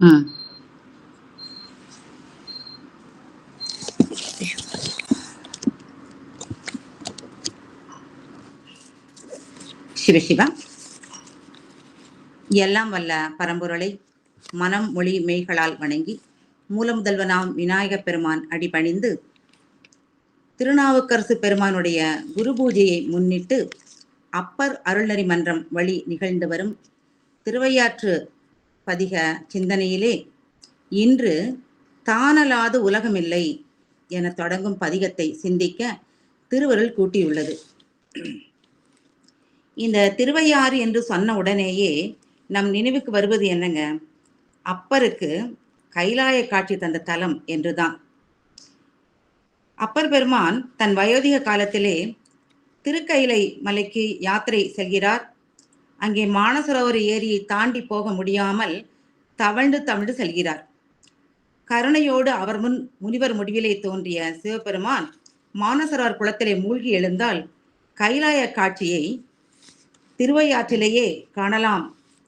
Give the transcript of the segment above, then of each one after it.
ம். சிவசிவா. எல்லாம் வல்ல பரம்பொருளை மனம் மொழி மெய்களால் வணங்கி மூலமுதல்வனாம் விநாயகப் பெருமான் அடிபணிந்து திருநாவுக்கரசு பெருமானுடைய குரு பூஜையை முன்னிட்டு அப்பர் அருள்நெறி மன்றம் வழி நிகழ்ந்து வரும் திருவையாற்று பதிக சிந்தனையிலே இன்று தானலாது உலகமில்லை என தொடங்கும் பதிகத்தை சிந்திக்க திருவருள் கூட்டியுள்ளது. இந்த திருவையாறு என்று சொன்ன உடனேயே நம் நினைவுக்கு வருவது என்னங்க? அப்பருக்கு கைலாய காட்சி தந்த தலம் என்றுதான். அப்பர் பெருமான் தன் வயோதிக காலத்திலே திருக்கைலை மலைக்கு யாத்திரை செல்கிறார். அங்கே மானசரோவர் ஏரியை தாண்டி போக முடியாமல் தவழ்ந்து செல்கிறார். கருணையோடு அவர் முன் முனிவர் முடிவிலே தோன்றிய சிவபெருமான் மானசரோவர் குளத்திலே மூழ்கி எழுந்தால் கைலாய காட்சியை திருவையாற்றிலேயே காணலாம்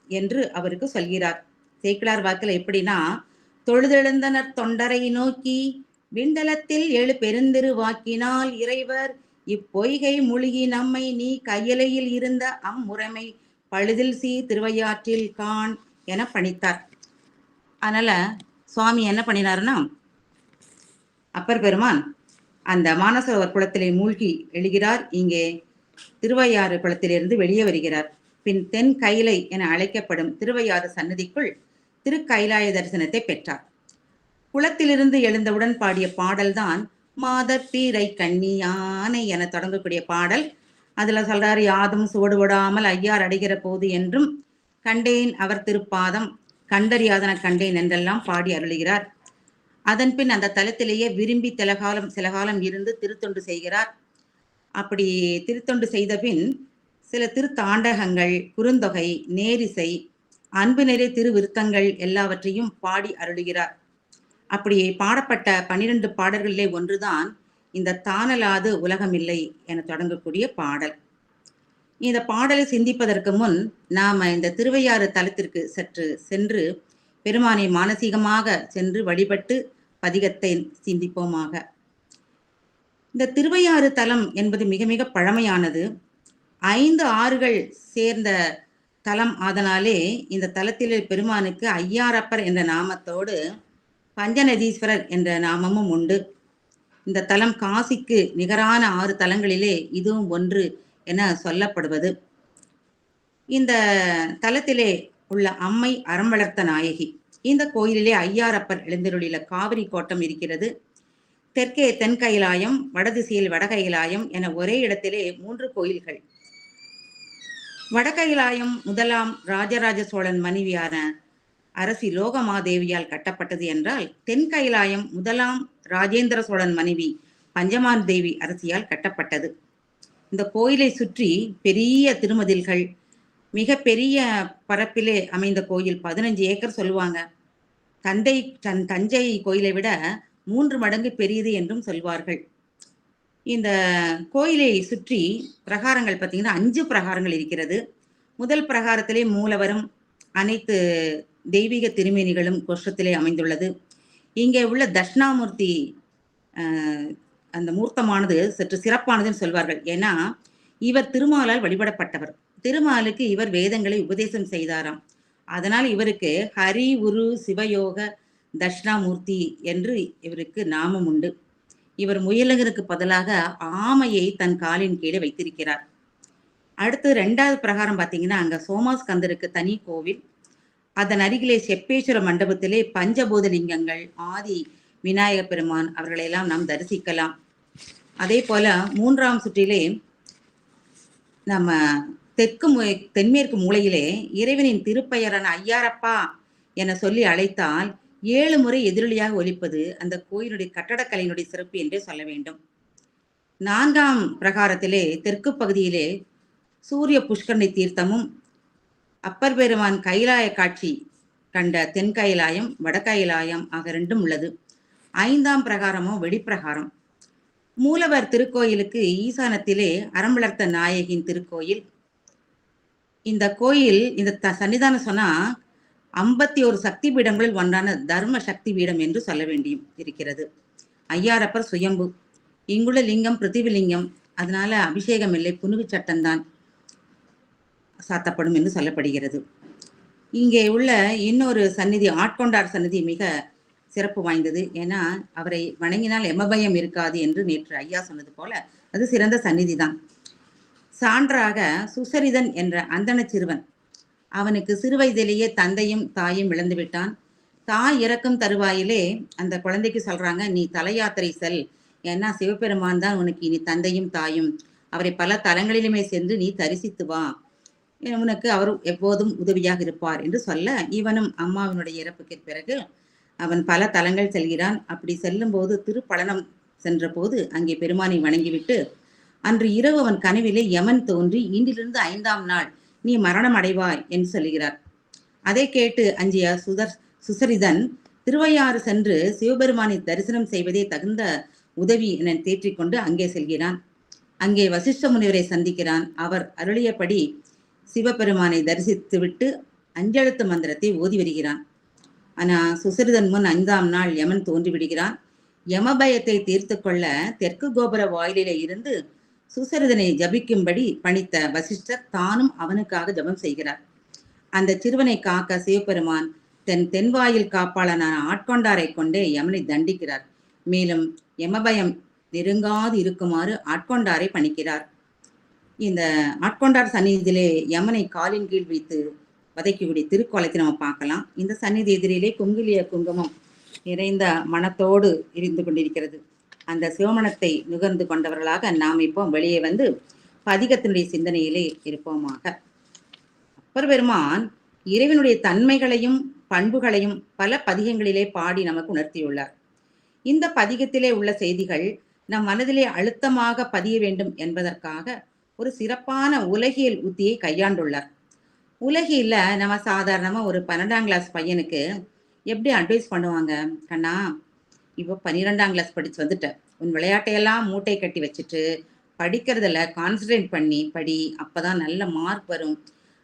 என்று அவருக்கு சொல்கிறார். சேக்கிழார் வாக்கில் எப்படின்னா, தொழுதெழுந்தனர் தொண்டரை நோக்கி விண்டலத்தில் 7 பெருந்திருவாக்கினால் இறைவர் இப்பொய்கை மூழ்கி நம்மை நீ கையிலையில் இருந்த அம்முறைமை பழுதில் திருவையாற்றில் கான் என பணித்தார். அதனால சுவாமி என்ன பண்ணினாருன்னா, அப்பர் பெருமான் அந்த மானசரோவர் குளத்திலே மூழ்கி எழுகிறார். இங்கே திருவையாறு குளத்திலிருந்து வெளியே வருகிறார். பின் தென் கைலை என அழைக்கப்படும் திருவையாறு சன்னதிக்குள் திருக்கைலாய தரிசனத்தை பெற்றார். குளத்திலிருந்து எழுந்தவுடன் பாடிய பாடல்தான் மாதர் பீரை கண்ணியானை என தொடங்கக்கூடிய பாடல். அதுல சொல்றாரு, யாதும் சுவடுபடாமல் ஐயார் அடைகிற போது என்றும் கண்டேன் அவர் திருப்பாதம் கண்டறியாதன கண்டேன் என்றெல்லாம் பாடி அருளுகிறார். அதன் பின் அந்த தலத்திலேயே விரும்பி சில காலம் இருந்து திருத்தொண்டு செய்கிறார். அப்படி திருத்தொண்டு செய்த பின் சில திருத்தாண்டகங்கள், குறுந்தொகை, நேரிசை, அன்பு நிறை திருவிருத்தங்கள் எல்லாவற்றையும் பாடி அருளுகிறார். அப்படி பாடப்பட்ட 12 பாடல்களிலே ஒன்றுதான் இந்த தானலாது உலகமில்லை என தொடங்கக்கூடிய பாடல். இந்த பாடலை சிந்திப்பதற்கு முன் நாம இந்த திருவையாறு தலத்திற்கு சற்று சென்று பெருமானை மானசீகமாக சென்று வழிபட்டு பதிகத்தை சிந்திப்போமாக. இந்த திருவையாறு தலம் என்பது மிக மிக பழமையானது. 5 ஆறுகள் சேர்ந்த தலம். அதனாலே இந்த தலத்திலே பெருமானுக்கு ஐயாரப்பர் என்ற நாமத்தோடு பஞ்சநதீஸ்வரர் என்ற நாமமும் உண்டு. இந்த தலம் காசிக்கு நிகரான 6 தலங்களிலே இதுவும் ஒன்று என சொல்லப்படுவது. இந்த தலத்திலே உள்ள அம்மை அறம் வளர்த்த நாயகி. இந்த கோயிலிலே ஐயாரப்பர் எழுந்தருளில காவிரி கோட்டம் இருக்கிறது. தெற்கே தென்கைலாயம், வடதிசையில் வடகைலாயம் என ஒரே இடத்திலே 3 கோயில்கள். வடகைலாயம் முதலாம் ராஜராஜ சோழன் மனைவியான அரசி லோகமாதேவியால் கட்டப்பட்டது என்றால், தென்கைலாயம் முதலாம் ராஜேந்திர சோழன் மனைவி பஞ்சமான் தேவி அரசியால் கட்டப்பட்டது. இந்த கோயிலை சுற்றி பெரிய திருமதில்கள், மிக பெரிய பரப்பிலே அமைந்த கோயில். 15 ஏக்கர் சொல்லுவாங்க. தஞ்சை கோயிலை விட 3 மடங்கு பெரியது என்றும் சொல்வார்கள். இந்த கோயிலை சுற்றி பிரகாரங்கள் பார்த்தீங்கன்னா 5 பிரகாரங்கள் இருக்கிறது. முதல் பிரகாரத்திலே மூலவரும் அனைத்து தெய்வீக திருமேனிகளும் கோஷ்டத்திலே அமைந்துள்ளது. இங்கே உள்ள தட்சிணாமூர்த்தி அந்த மூர்த்தமானது சற்று சிறப்பானதுன்னு சொல்வார்கள். ஏன்னா இவர் திருமாலால் வழிபடப்பட்டவர். திருமாலுக்கு இவர் வேதங்களை உபதேசம் செய்தாராம். அதனால் இவருக்கு ஹரி உரு சிவயோக தட்சிணாமூர்த்தி என்று இவருக்கு நாமம் உண்டு. இவர் முயலகருக்கு பதிலாக ஆமையை தன் காலின் கீழே வைத்திருக்கிறார். அடுத்து 2வது பிரகாரம் பார்த்தீங்கன்னா, அங்க சோமாஸ்கந்தருக்கு தனி கோவில். அதன் அருகிலே செப்பேஸ்வர மண்டபத்திலே பஞ்சபூதலிங்கங்கள், ஆதி விநாயக பெருமான் அவர்களெல்லாம் நாம் தரிசிக்கலாம். அதே போல 3ஆம் சுற்றிலே நம்ம தென்மேற்கு மூலையிலே இறைவனின் திருப்பெயரான ஐயாரப்பா என சொல்லி அழைத்தால் 7 முறை எதிரொலியாக ஒலிப்பது அந்த கோயிலுடைய கட்டடக்கலையினுடைய சிறப்பு என்றே சொல்ல வேண்டும். 4ஆம் பிரகாரத்திலே தெற்கு பகுதியிலே சூரிய புஷ்கரணி தீர்த்தமும் அப்பர் பெருமான் கைலாய காட்சி கண்ட தென்கைலாயம், வடகைலாயம் ஆக 2ம் உள்ளது. 5ஆம் பிரகாரமோ வெளிப்பிரகாரம். மூலவர் திருக்கோயிலுக்கு ஈசானத்திலே அறம் வளர்த்த நாயகின் திருக்கோயில். இந்த கோயில், இந்த சன்னிதானம் சொன்னா 51 சக்தி பீடங்களில் ஒன்றான தர்ம சக்தி பீடம் என்று சொல்ல வேண்டியும் இருக்கிறது. ஐயாரப்பர் சுயம்பு, இங்குள்ள லிங்கம் பிருத்திவிலிங்கம், அதனால அபிஷேகம் இல்லை, புனுகு சட்டம்தான் சாத்தப்படும் என்று சொல்லப்படுகிறது. இங்கே உள்ள இன்னொரு சந்நிதி ஆட்கொண்டார் சந்நிதி மிக சிறப்பு வாய்ந்தது. ஏன்னா அவரை வணங்கினால் எமபயம் இருக்காது என்று நேற்று ஐயா சொன்னது போல அது சிறந்த சந்நிதி தான். சான்றாக சுசரிதன் என்ற அந்தன சிறுவன், அவனுக்கு சிறுவயதிலேயே தந்தையும் தாயும் இழந்து விட்டான். தாய் இறக்கும் தருவாயிலே அந்த குழந்தைக்கு சொல்றாங்க, நீ தல யாத்திரை செல், ஏன்னா சிவபெருமான் தான் உனக்கு இனி தந்தையும் தாயும், அவரை பல தலங்களிலுமே சென்று நீ தரிசித்து வா, உனக்கு அவர் எப்போதும் உதவியாக இருப்பார் என்று சொல்ல, இவனும் அம்மாவினுடைய இறப்புக்கு பிறகு அவன் பல தலங்கள் செல்கிறான். அப்படி செல்லும் போது திருப்பழனம் சென்ற போது அங்கே பெருமானை வணங்கிவிட்டு, அன்று இரவு அவன் கனவிலே யமன் தோன்றி இன்றிலிருந்து 5ஆம் நாள் நீ மரணம் அடைவாய் என்று சொல்லுகிறார். அதை கேட்டு அஞ்சிய சுசரிதன் திருவையாறு சென்று சிவபெருமானை தரிசனம் செய்வதே தகுந்த உதவி என தேற்றிக்கொண்டு அங்கே செல்கிறான். அங்கே வசிஷ்ட முனிவரை சந்திக்கிறான். அவர் அருளியபடி சிவபெருமானை தரிசித்துவிட்டு அஞ்செழுத்து மந்திரத்தை ஓதி வருகிறான். ஆனா சுசரிதன் முன் 5ஆம் நாள் யமன் தோன்றி விடுகிறான். யமபயத்தை தீர்த்து கொள்ள தெற்கு கோபுர வாயிலே இருந்து சுசரிதனை ஜபிக்கும்படி பணித்த வசிஷ்டர் தானும் அவனுக்காக ஜபம் செய்கிறார். அந்த சிறுவனை காக்க சிவபெருமான் தென்வாயில் காப்பாளனான ஆட்கொண்டாரை கொண்டே யமனை தண்டிக்கிறார். மேலும் யமபயம் நெருங்காது இருக்குமாறு ஆட்கொண்டாரை பணிக்கிறார். இந்த ஆட்கொண்டார் சந்நிதியிலே யமனை காலின் கீழ் வைத்து வதைக்கக்கூடிய திருக்கோலத்தை நம்ம பார்க்கலாம். இந்த சந்நிதி எதிரிலே குங்குலிய குங்குமம் நிறைந்த மனத்தோடு இருந்து கொண்டிருக்கிறது. அந்த சிவமணத்தை நுகர்ந்து கொண்டவர்களாக நாம் இப்போ வெளியே வந்து பதிகத்தினுடைய சிந்தனையிலே இருப்போமாக. அப்பர் பெருமான் இறைவனுடைய தன்மைகளையும் பண்புகளையும் பல பதிகங்களிலே பாடி நமக்கு உணர்த்தியுள்ளார். இந்த பதிகத்திலே உள்ள செய்திகள் நம் மனதிலே அழுத்தமாக பதிய வேண்டும் என்பதற்காக ஒரு சிறப்பான உலகியல் உத்தியை கையாண்டுள்ளார். உலகில நம்ம சாதாரணமா ஒரு 12ஆம் கிளாஸ் பையனுக்கு எப்படி அட்வைஸ் பண்ணுவாங்க, கண்ணா இப்போ 12ஆம் கிளாஸ் படிச்சு வந்துட்ட, உன் விளையாட்டையெல்லாம் மூட்டை கட்டி வச்சுட்டு படிக்கிறதுல கான்சன்ட்ரேட் பண்ணி படி, அப்பதான் நல்ல மார்க் வரும்,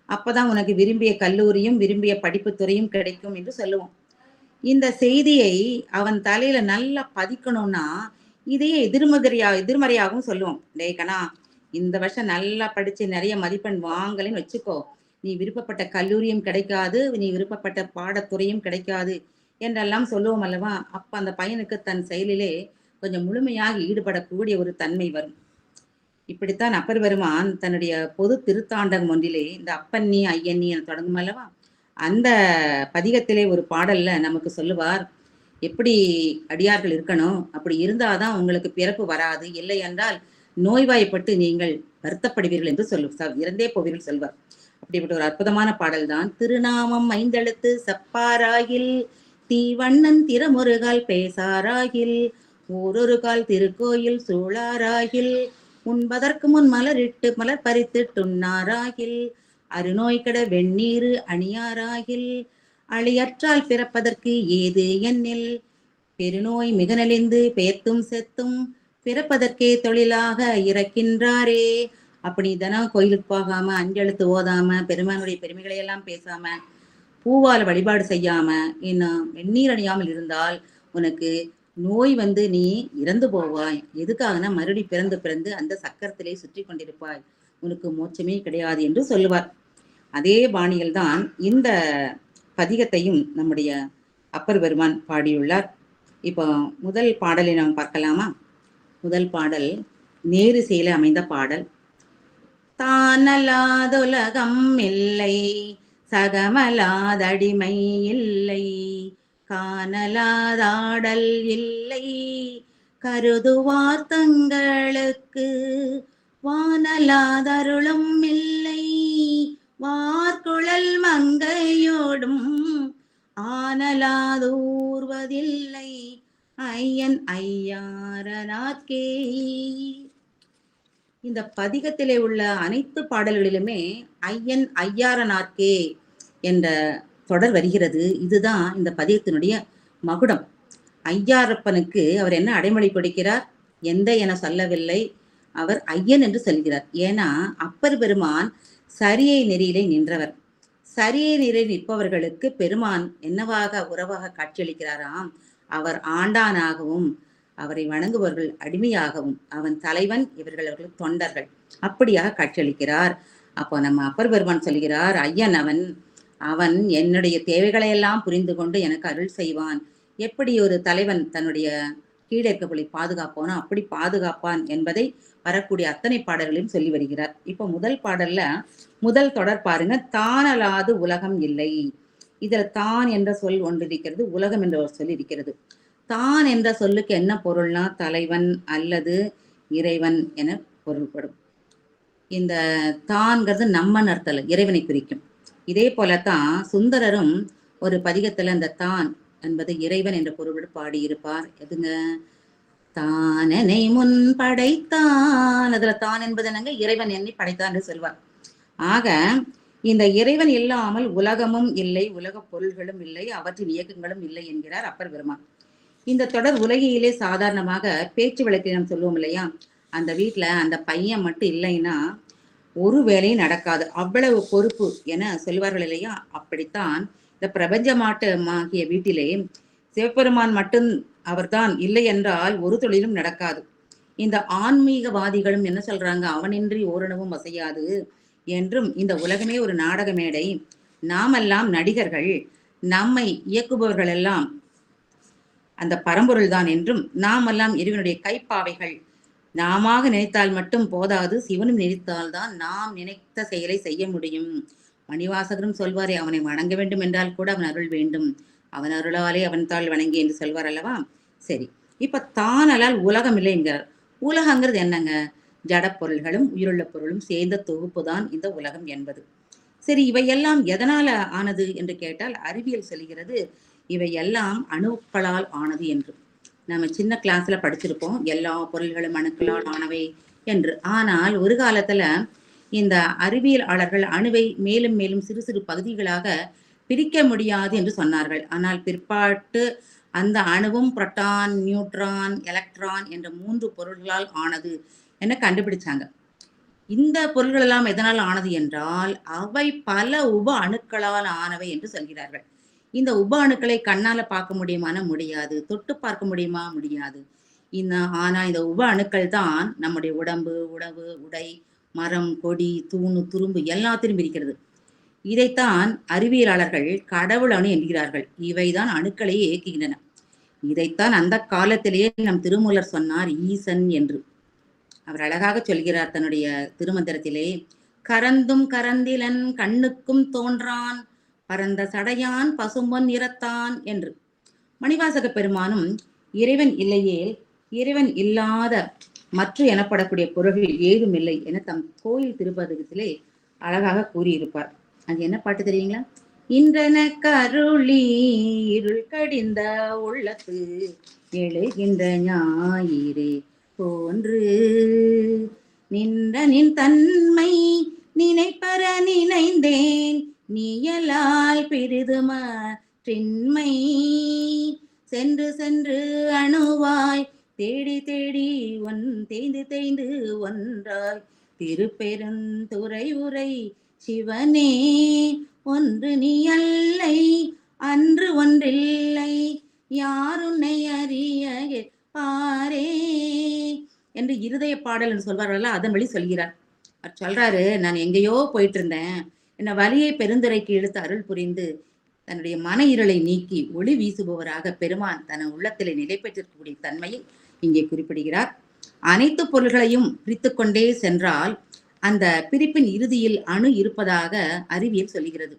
அப்பதான் உனக்கு விரும்பிய கல்லூரியும் விரும்பிய படிப்பு துறையும் கிடைக்கும் என்று சொல்லுவோம். இந்த செய்தியை அவன் தலையில நல்லா பதிக்கணும்னா இதையே எதிர்மறையாகவும் சொல்லுவோம். டேய் கண்ணா, இந்த வருஷம் நல்லா படிச்சு நிறைய மதிப்பெண் வாங்கலன்னு வச்சுக்கோ, நீ விருப்பப்பட்ட கல்லூரியும் கிடைக்காது, நீ விருப்பப்பட்ட பாடத்துறையும் கிடைக்காது என்றெல்லாம் சொல்லுவோம் அல்லவா. அப்ப அந்த பையனுக்கு தன் செயலிலே கொஞ்சம் முழுமையாக ஈடுபடக்கூடிய ஒரு தன்மை வரும். இப்படித்தான் அப்பர் பெருமான் தன்னுடைய பொது திருத்தாண்டகம் ஒன்றிலே இந்த அப்பன்னி ஐயன்னி என தொடங்கும் அல்லவா, அந்த பதிகத்திலே ஒரு பாடல்ல நமக்கு சொல்லுவார், எப்படி அடியார்கள் இருக்கணும், அப்படி இருந்தாதான் உங்களுக்கு பிறப்பு வராது, இல்லை என்றால் நோய்வாய்ப்பட்டு நீங்கள் வருத்தப்படுவீர்கள் என்று இறந்தே போவீர்கள் சொல்வார். அப்படிப்பட்ட ஒரு அற்புதமான பாடல் தான். திருநாமம் 5 எழுத்து செப்பாராகில், தீவண்ணன் திறமுருகால் பேசாராகில், ஓரொரு கால் திருக்கோயில் சூழாராகில், உண்பதற்கு முன் மலர் பறித்துட்டுண்ணாராகில், அருநோய் கெட வெந்நீரு அணியாராகில், அழியற்றால் பிறப்பதற்கு ஏது என்னில், பெருநோய் மிக நலிந்து பேத்தும் செத்தும் பிறப்பதற்கே தொழிலாக இறக்கின்றாரே. அப்படி தினம் கோயிலுக்கு போகாம, அஞ்செழுத்து ஓதாம, பெருமானுடைய பெருமைகளை எல்லாம் பேசாம, பூவால் வழிபாடு செய்யாம, இன்னும் வெந்நீர் அணியாமல் இருந்தால் உனக்கு நோய் வந்து நீ இறந்து போவாய். எதுக்காகனா மறுபடி பிறந்து அந்த சக்கரத்திலே சுற்றி கொண்டிருப்பாய், உனக்கு மோட்சமே கிடையாது என்று சொல்லுவார். அதே பாணியில் தான் இந்த பதிகத்தையும் நம்முடைய அப்பர் பெருமான் பாடியுள்ளார். இப்போ முதல் பாடலை நாம் பார்க்கலாமா? முதல் பாடல் நேரு செயல அமைந்த பாடல். தானலாதுலகம் இல்லை, சகமலாதடிமை இல்லை, காணலாதாடல் இல்லை, கருதுவார் தங்களுக்கு வானலாதருளும் இல்லை, வார்குழல் மங்கையோடும் ஆனலாதூர்வதில்லை, ஐயன் ஐயாரனார்க்கே. இந்த பதிகத்திலே உள்ள அனைத்து பாடல்களிலுமே ஐயன் ஐயாரனார்க்கே என்ற தொடர் வருகிறது. இதுதான் இந்த பதிகத்தினுடைய மகுடம். ஐயாரப்பனுக்கு அவர் என்ன அடைமொழி கொடுக்கிறார்? எந்த என சொல்லவில்லை, அவர் ஐயன் என்று சொல்கிறார். ஏன்னா அப்பர் பெருமான் சரியை நெறியிலே நின்றவர். சரியெதிரே நிற்பவர்களுக்கு பெருமான் என்னவாக உறவாக காட்சியளிக்கிறாராம்? அவர் ஆண்டானாகவும் அவரை வணங்குபவர்கள் அடிமையாகவும், அவன் தலைவன், இவர்கள் தொண்டர்கள், அப்படியாக காட்சியளிக்கிறார். அப்போ நம்ம அப்பர் பெருமான் சொல்கிறார், ஐயன் அவன் அவன் என்னுடைய தேவைகளை எல்லாம் புரிந்து கொண்டு எனக்கு அருள் செய்வான். எப்படி ஒரு தலைவன் தன்னுடைய கீழே இருக்கக்கூடிய பாதுகாப்பானோ அப்படி பாதுகாப்பான் என்பதை வரக்கூடிய அத்தனை பாடல்களையும் சொல்லி வருகிறார். இப்போ முதல் பாடல்ல முதல் தொடர் பாருங்க, தானலாது உலகம் இல்லை. இதுல தான் என்ற சொல் ஒன்று இருக்கிறது, உலகம் என்ற ஒரு சொல் இருக்கிறது. தான் என்ற சொல்லுக்கு என்ன பொருள்னா தலைவன் அல்லது இறைவன் என பொருள்படும். இந்த தான்கிறது நம்மன் அர்த்தம் இறைவனை குறிக்கும். இதே போலத்தான் சுந்தரரும் ஒரு பதிகத்துல அந்த தான் என்பது இறைவன் என்ற பொருளோடு பாடியிருப்பார். எதுங்க? தானனை முன் படைத்தான். அதுல தான் என்பது என்னங்க? இறைவன் என்னை படைத்தான் என்று சொல்வார். ஆக இந்த இறைவன் இல்லாமல் உலகமும் இல்லை, உலக பொருள்களும் இல்லை, அவற்றின் இயக்கங்களும் இல்லை என்கிறார் அப்பர் பெருமான். இந்த தொடர் உலகிலே சாதாரணமாக பேச்சு வழக்கில் நாம் சொல்லுவோம் இல்லையா, அந்த வீட்டுல அந்த பையன் மட்டும் இல்லைன்னா ஒரு வேலையும் நடக்காது, அவ்வளவு பொறுப்பு என சொல்வார்கள் இல்லையா. அப்படித்தான் இந்த பிரபஞ்சமாகிய வீட்டிலே சிவபெருமான் மட்டும் அவர்தான் இல்லை என்றால் ஒரு தொழிலும் நடக்காது. இந்த ஆன்மீகவாதிகளும் என்ன சொல்றாங்க? அவனின்றி ஓரணவும் அசையாது என்றும், இந்த உலகமே ஒரு நாடக மேடை, நாமெல்லாம் நடிகர்கள், நம்மை இயக்குபவர்கள் எல்லாம் அந்த பரம்பொருள் தான் என்றும், நாமெல்லாம் இறைவனுடைய கைப்பாவைகள், நாம நினைத்தால் மட்டும் போதாது, சிவனும் நினைத்தால்தான் நாம் நினைத்த செயலை செய்ய முடியும். மணிவாசகரும் சொல்வாரே, அவனை வணங்க வேண்டும் என்றால் கூட அவன் அருள் வேண்டும், அவன் அருளாலே அவன் தாள் வணங்கி என்று சொல்வார் அல்லவா. சரி, இப்ப தானலால் உலகம் இல்லை என்கிறார். உலகங்கிறது என்னங்க? ஜட பொருள்களும் உயிருள்ள பொருளும் சேர்ந்த தொகுப்பு தான் இந்த உலகம் என்பது. சரி, இவையெல்லாம் எதனால ஆனது என்று கேட்டால் அறிவியல் சொல்கிறது இவை எல்லாம் அணுக்களால் ஆனது என்று. நம்ம சின்ன கிளாஸ்ல படிச்சிருப்போம், எல்லா பொருள்களும் அணுக்களால் ஆனவை என்று. ஆனால் ஒரு காலத்துல இந்த அறிவியலாளர்கள் அணுவை மேலும் மேலும் சிறு சிறு பகுதிகளாக பிரிக்க முடியாது என்று சொன்னார்கள். ஆனால் பிற்பாட்டு அந்த அணுவும் புரோட்டான், நியூட்ரான், எலக்ட்ரான் என்ற 3 பொருள்களால் ஆனது என கண்டுபிடிச்சாங்க. இந்த பொருள்கள் எல்லாம் எதனால் ஆனது என்றால் அவை பல உப அணுக்களால் ஆனவை என்று சொல்கிறார்கள். இந்த உப அணுக்களை கண்ணால பார்க்க முடியுமான? முடியாது. தொட்டு பார்க்க முடியுமா? முடியாது. ஆனா இந்த உப அணுக்கள் தான் நம்முடைய உடம்பு, உணவு, உடை, மரம், கொடி, தூணு, துரும்பு எல்லாத்திலும் இருக்கிறது. இதைத்தான் அறிவியலாளர்கள் கடவுள் அணு என்கிறார்கள். இவைதான் அணுக்களை இயக்குகின்றன. இதைத்தான் அந்த காலத்திலேயே நம் திருமூலர் சொன்னார் ஈசன் என்று. அவர் அழகாக சொல்கிறார் தன்னுடைய திருமந்திரத்திலே, கரந்தும் கரந்திலன் கண்ணுக்கும் தோன்றான், பரந்த சடையான் பசும்பொன் நிறத்தான் என்று. மணிவாசக பெருமானும் இறைவன் இல்லையே, இறைவன் இல்லாத மற்ற எனப்படக்கூடிய பொருள்கள் ஏதும் இல்லை என தம் கோயில் திருப்பதிகத்திலே அழகாக கூறியிருப்பார். அது என்ன பாட்டு தெரியுங்களா? இன்றன கருளி இருள் கடிந்த உள்ளத்து எழுகின்ற ஞாயிறே போன்று நின்ற நின் தன்மை நினைப்பற நினைந்தேன், நீயலால் பிரிதுமற்றின்மை சென்று சென்று அணுவாய் தேடி தேடி தேய்ந்து தேய்ந்து ஒன்றாய் திருப்பெருந்துறை உரை சிவனே ஒன்று நீ அல்லை அன்று ஒன்றில்லை யாருன்னை அறிய பாரே என்று இருதய பாடல் என்று சொல்வார்கள். அதன் வழி சொல்கிறார். அவர் சொல்றாரு, நான் எங்கேயோ போயிட்டு இருந்தேன், என்ன வலியை பெருந்துரைக்கு இழுத்து அருள் புரிந்து தன்னுடைய மன இருளை நீக்கி ஒளி வீசுபவராக பெருமான் தன் உள்ளத்திலே நிலை பெற்றிருக்கக்கூடிய தன்மையை இங்கே குறிப்பிடுகிறார். அனைத்து பொருள்களையும் பிரித்து கொண்டே சென்றால் அந்த பிரிப்பின் இறுதியில் அணு இருப்பதாக அறிவியல் சொல்லுகிறது.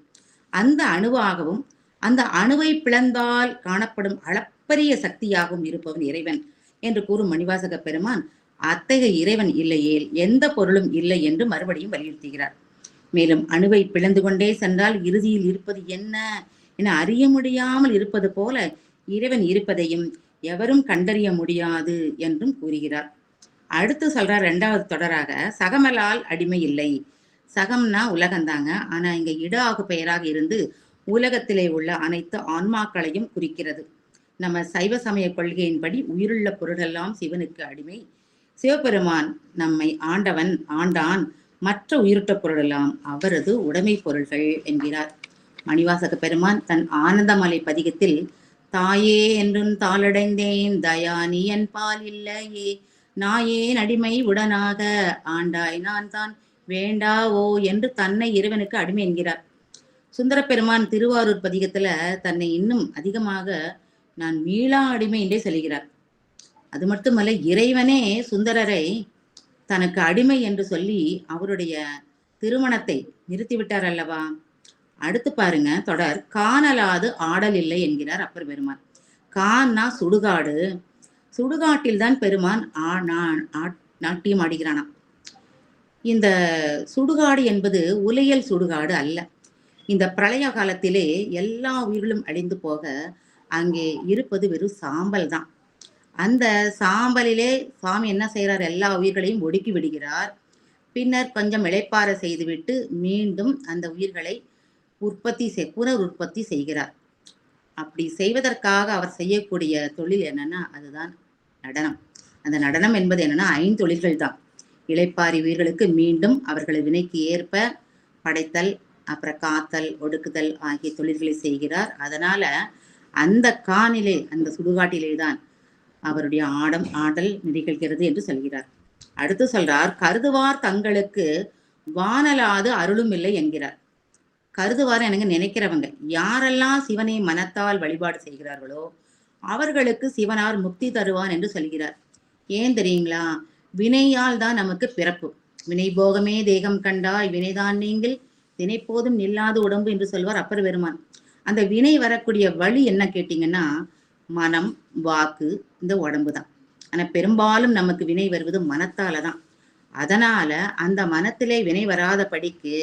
அந்த அணுவாகவும் அந்த அணுவை பிளந்தால் காணப்படும் அளப்பரிய சக்தியாகவும் இருப்பவன் இறைவன் என்று கூறும் மணிவாசக பெருமான் அத்தகைய இறைவன் இல்லையேல் எந்த பொருளும் இல்லை என்று மறுபடியும் வலியுறுத்துகிறார். மேலும் அணுவை பிளந்து கொண்டே சென்றால் இறுதியில் இருப்பது என்ன என அறிய முடியாமல் இருப்பது போல இறைவன் இருப்பதையும் எவரும் கண்டறிய முடியாது என்றும் கூறுகிறார். அடுத்து சொல்றார் 2வது தொடராக, சகமலால் அடிமை இல்லை. சகம்னா உலகந்தாங்க, ஆனா இங்க இட ஆகு பெயராக இருந்து உலகத்திலே உள்ள அனைத்து ஆன்மாக்களையும் குறிக்கிறது. நம்ம சைவ சமய கொள்கையின்படி உயிருள்ள பொருளெல்லாம் சிவனுக்கு அடிமை. சிவபெருமான் நம்மை ஆண்டவன் ஆண்டான், மற்ற உயிருட்ட பொருளெல்லாம் அவரது உடைமை பொருள்கள் என்கிறார். மணிவாசக பெருமான் தன் ஆனந்தமலை பதிகத்தில் தாயே என்றும் தாளடைந்தேன் தயானி என் பால் இல்லையே நாயேன் அடிமை உடனாக ஆண்டாய் நான் தான் வேண்டாவோ என்று தன்னை இறைவனுக்கு அடிமை என்கிறார். சுந்தர பெருமான் திருவாரூர் பதிகத்துல தன்னை இன்னும் அதிகமாக நான் மீளா அடிமை என்றே சொல்கிறார். அது மட்டுமல்ல, இறைவனே சுந்தரரை தனக்கு அடிமை என்று சொல்லி அவருடைய திருமணத்தை நிறுத்திவிட்டார் அல்லவா. அடுத்து பாருங்க தொடர். காணலாது ஆடல் இல்லை என்கிறார் அப்பர் பெருமான். கான்னா சுடுகாடு. சுடுகாட்டில் தான் பெருமான் நாட்டியம் ஆடுகிறானாம். இந்த சுடுகாடு என்பது உலையல் சுடுகாடு அல்ல. இந்த பிரளய காலத்திலே எல்லா உயிர்களும் அழிந்து போக அங்கே இருப்பது வெறும் சாம்பல் தான். அந்த சாம்பலிலே சுவாமி என்ன செய்யறார்? எல்லா உயிர்களையும் ஒடுக்கி விடுகிறார். பின்னர் கொஞ்சம் இளைப்பாற செய்துவிட்டு மீண்டும் அந்த உயிர்களை புனர் உற்பத்தி செய்கிறார். அப்படி செய்வதற்காக அவர் செய்யக்கூடிய தொழில் என்னன்னா அதுதான் நடனம். அந்த நடனம் என்பது என்னன்னா 5 தொழில்கள் தான். இளைப்பாரி உயிர்களுக்கு மீண்டும் அவர்களை வினைக்கு ஏற்ப படைத்தல், அப்புறம் காத்தல், ஒடுக்குதல் ஆகிய தொழில்களை செய்கிறார். அதனால அந்த காணிலே, அந்த சுடுகாட்டிலே தான் அவருடைய ஆடல் நிகழ்கிறது என்று சொல்கிறார். அடுத்து சொல்றார், கருதுவார் தங்களுக்கு வானலாது அருளும் இல்லை என்கிறார். கருதுவார் எனக்கு நினைக்கிறவங்க யாரெல்லாம் சிவனை மனத்தால் வழிபாடு செய்கிறார்களோ அவர்களுக்கு சிவனார் முக்தி தருவான் என்று சொல்கிறார். ஏன் தெரியுங்களா? வினையால் தான் நமக்கு பிறப்பு. வினை போகமே தேகம் கண்டாய் வினைதான் நீங்கள் தினைப்போதும் நில்லாத உடம்பு என்று சொல்வார் அப்பர் பெருமான். அந்த வினை வரக்கூடிய வழி என்ன கேட்டீங்கன்னா மனம், வாக்கு, இந்த உடம்பு தான். ஆனா பெரும்பாலும் நமக்கு வினை வருவது மனத்தால தான். அதனால அந்த மனத்திலே வினை வராத படிக்கு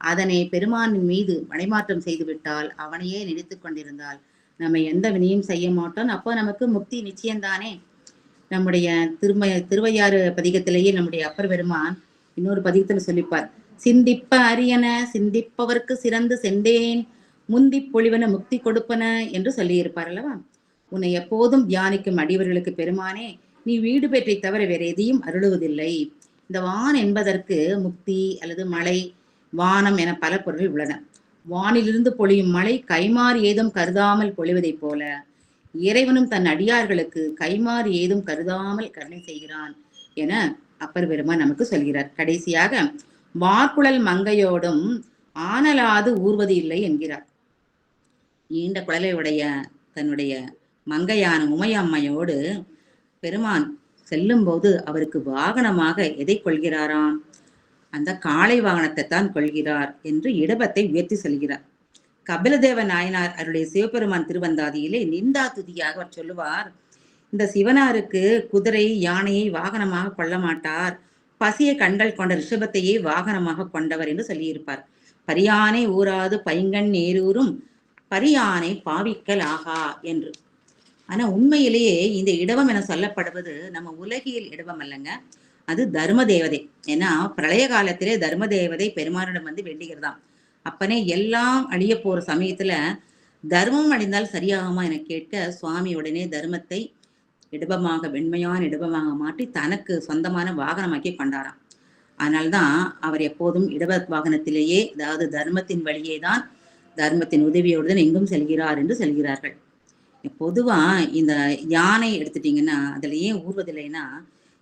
அதனை பெருமானின் மீது மடைமாற்றம் செய்து விட்டால், அவனையே நினைத்து கொண்டிருந்தால் நம்ம எந்த வினையும் செய்ய மாட்டோம். அப்போ நமக்கு முக்தி நிச்சயம்தானே. நம்முடைய திருவையாறு பதிகத்திலேயே நம்முடைய அப்பர் பெருமான் இன்னொரு பதிகத்துல சொல்லிப்பார், சிந்திப்ப அரியன சிந்திப்பவர்க்கு சிறந்து சென்றேன் முந்தி பொழிவன முக்தி கொடுப்பன என்று சொல்லியிருப்பார் அல்லவா. உன்னை எப்போதும் தியானிக்கும் அடியவர்களுக்கு பெருமானே நீ வீடு பெற்றை தவிர வேற எதையும் அருளுவதில்லை. இந்த வான் என்பதற்கு முக்தி அல்லது மழை, வானம் என பல பொருள்கள் உள்ளன. வானிலிருந்து பொழியும் மழை கைமாறு ஏதும் கருதாமல் பொழிவதைப் போல இறைவனும் தன் அடியார்களுக்கு கைமாறு ஏதும் கருதாமல் கருணை செய்கிறான் என அப்பர் பெருமான் நமக்கு சொல்கிறார். கடைசியாக வார்குழல் மங்கையோடும் ஆனலாது ஊர்வது இல்லை என்கிறார். நீண்ட குழலை உடைய தன்னுடைய மங்கையான உமையம்மையோடு பெருமான் செல்லும் போது அவருக்கு வாகனமாக எதை கொள்கிறாராம்? அந்த காளை வாகனத்தை தான் கொள்கிறார் என்று இடபத்தை உயர்த்தி சொல்கிறார். கபிலதேவ நாயனார் அவருடைய சிவபெருமான் திருவந்தாதியிலே நிந்தா துதியாக அவர் சொல்லுவார், இந்த சிவனாருக்கு குதிரை யானையை வாகனமாக கொள்ள மாட்டார், பசிய கண்கள் கொண்ட ரிஷபத்தையே வாகனமாக கொண்டவர் என்று சொல்லியிருப்பார். பரியானை ஊராது பைங்கண் நேரூரும் பரியானை பாவிக்கல் ஆகா என்று. ஆனா உண்மையிலேயே இந்த இடவம் என சொல்லப்படுவது நம்ம உலகியல் இடவம் அல்லங்க, அது தர்ம தேவதை. ஏன்னா பிரளய காலத்திலே தர்ம தேவதை பெருமானிடம் வந்து வேண்டுகிறதாம், அப்பனே எல்லாம் அழிய போற சமயத்துல தர்மம் அழிந்தால் சரியாகுமா என கேட்க சுவாமி உடனே தர்மத்தை இடபமாக, வெண்மையான இடபமாக மாற்றி தனக்கு சொந்தமான வாகனமாக்கி கொண்டாராம். அதனால்தான் அவர் எப்போதும் இடப வாகனத்திலேயே, அதாவது தர்மத்தின் வழியே தான், தர்மத்தின் உதவியோடு எங்கும் செல்கிறார் என்று சொல்கிறார்கள். பொதுவா இந்த யானை எடுத்துட்டீங்கன்னா அதுல ஏன் ஊர்வதில்லைன்னா,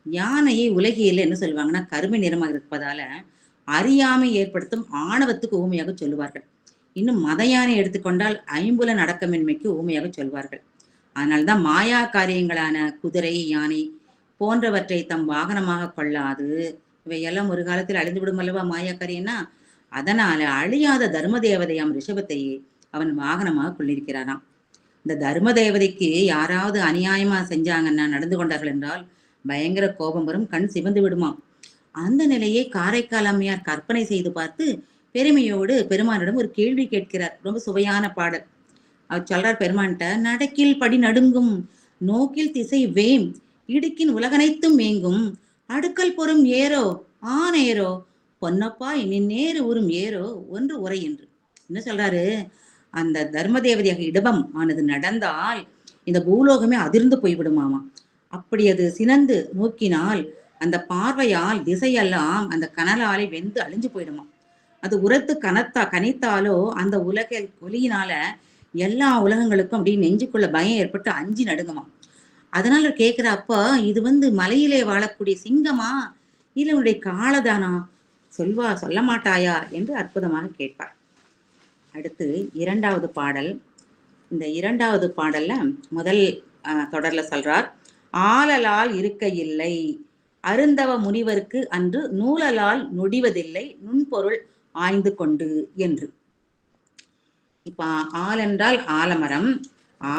யானையை உலகியல் என்ன சொல்லுவாங்கன்னா கருமை நிறமாக இருப்பதால அறியாமை ஏற்படுத்தும் ஆணவத்துக்கு ஊமையாக சொல்லுவார்கள். இன்னும் மத யானை எடுத்துக்கொண்டால் ஐம்புலன் அடக்கமின்மைக்கு ஊமையாக சொல்வார்கள். அதனால்தான் மாயா காரியங்களான குதிரை, யானை போன்றவற்றை தம் வாகனமாக கொள்ளாது. இவையெல்லாம் ஒரு காலத்தில் அழிந்து விடும் அல்லவா மாயா காரியம்னா. அதனால அழியாத தர்ம தேவதையாம் ரிஷபத்தையே அவன் வாகனமாக கொள்ளிருக்கிறானாம். இந்த தர்ம தேவதைக்கு யாராவது அநியாயமா செஞ்சாங்கன்னா, நடந்து கொண்டார்கள் என்றால் பயங்கர கோபம் வரும், கண் சிவந்து விடுமாம். அந்த நிலையை காரைக்கால் அம்மையார் கற்பனை செய்து பார்த்து பெருமையோடு பெருமானிடம் ஒரு கேள்வி கேட்கிறார். ரொம்ப சுவையான பாடல். அவர் சொல்றார் பெருமான்கிட்ட, நடக்கில் படி நடுங்கும் நோக்கில் திசை வேம் இடுக்கின் உலகனைத்தும் மேங்கும் அடுக்கல் பொறும் ஏரோ ஆனேரோ பொன்னப்பா நின்னேறு உறும் ஏரோ ஒன்று உரை என்று. என்ன சொல்றாரு? அந்த தர்ம தேவதையாக இடபம் ஆனது நடந்தால் இந்த பூலோகமே அதிர்ந்து போய்விடுமாமா. அப்படி அது சினந்து நோக்கினால் அந்த பார்வையால் திசையெல்லாம் அந்த கனலாலை வெந்து அழிஞ்சு போயிடுமா. அது உரத்து கனைத்தாலோ அந்த ஒலியினால எல்லா உலகங்களுக்கும் அப்படியே நெஞ்சுக்குள்ள பயம் ஏற்பட்டு அஞ்சி நடுங்குமா. அதனால கேட்கிற அப்பா, இது மலையிலே வாழக்கூடிய சிங்கமா இல்ல உன்னுடைய காலதானா, சொல்ல மாட்டாயா என்று அற்புதமாக கேட்பார். அடுத்து 2வது பாடல். இந்த 2வது பாடல்ல முதல் தொடர்ல சொல்றார், ஆலலால் இருக்க இல்லை அருந்தவ முனிவருக்கு அன்று நூலலால் நொடிவதில்லை நுண்பொருள் ஆய்ந்து கொண்டு என்று. இப்ப ஆல் என்றால் ஆலமரம்.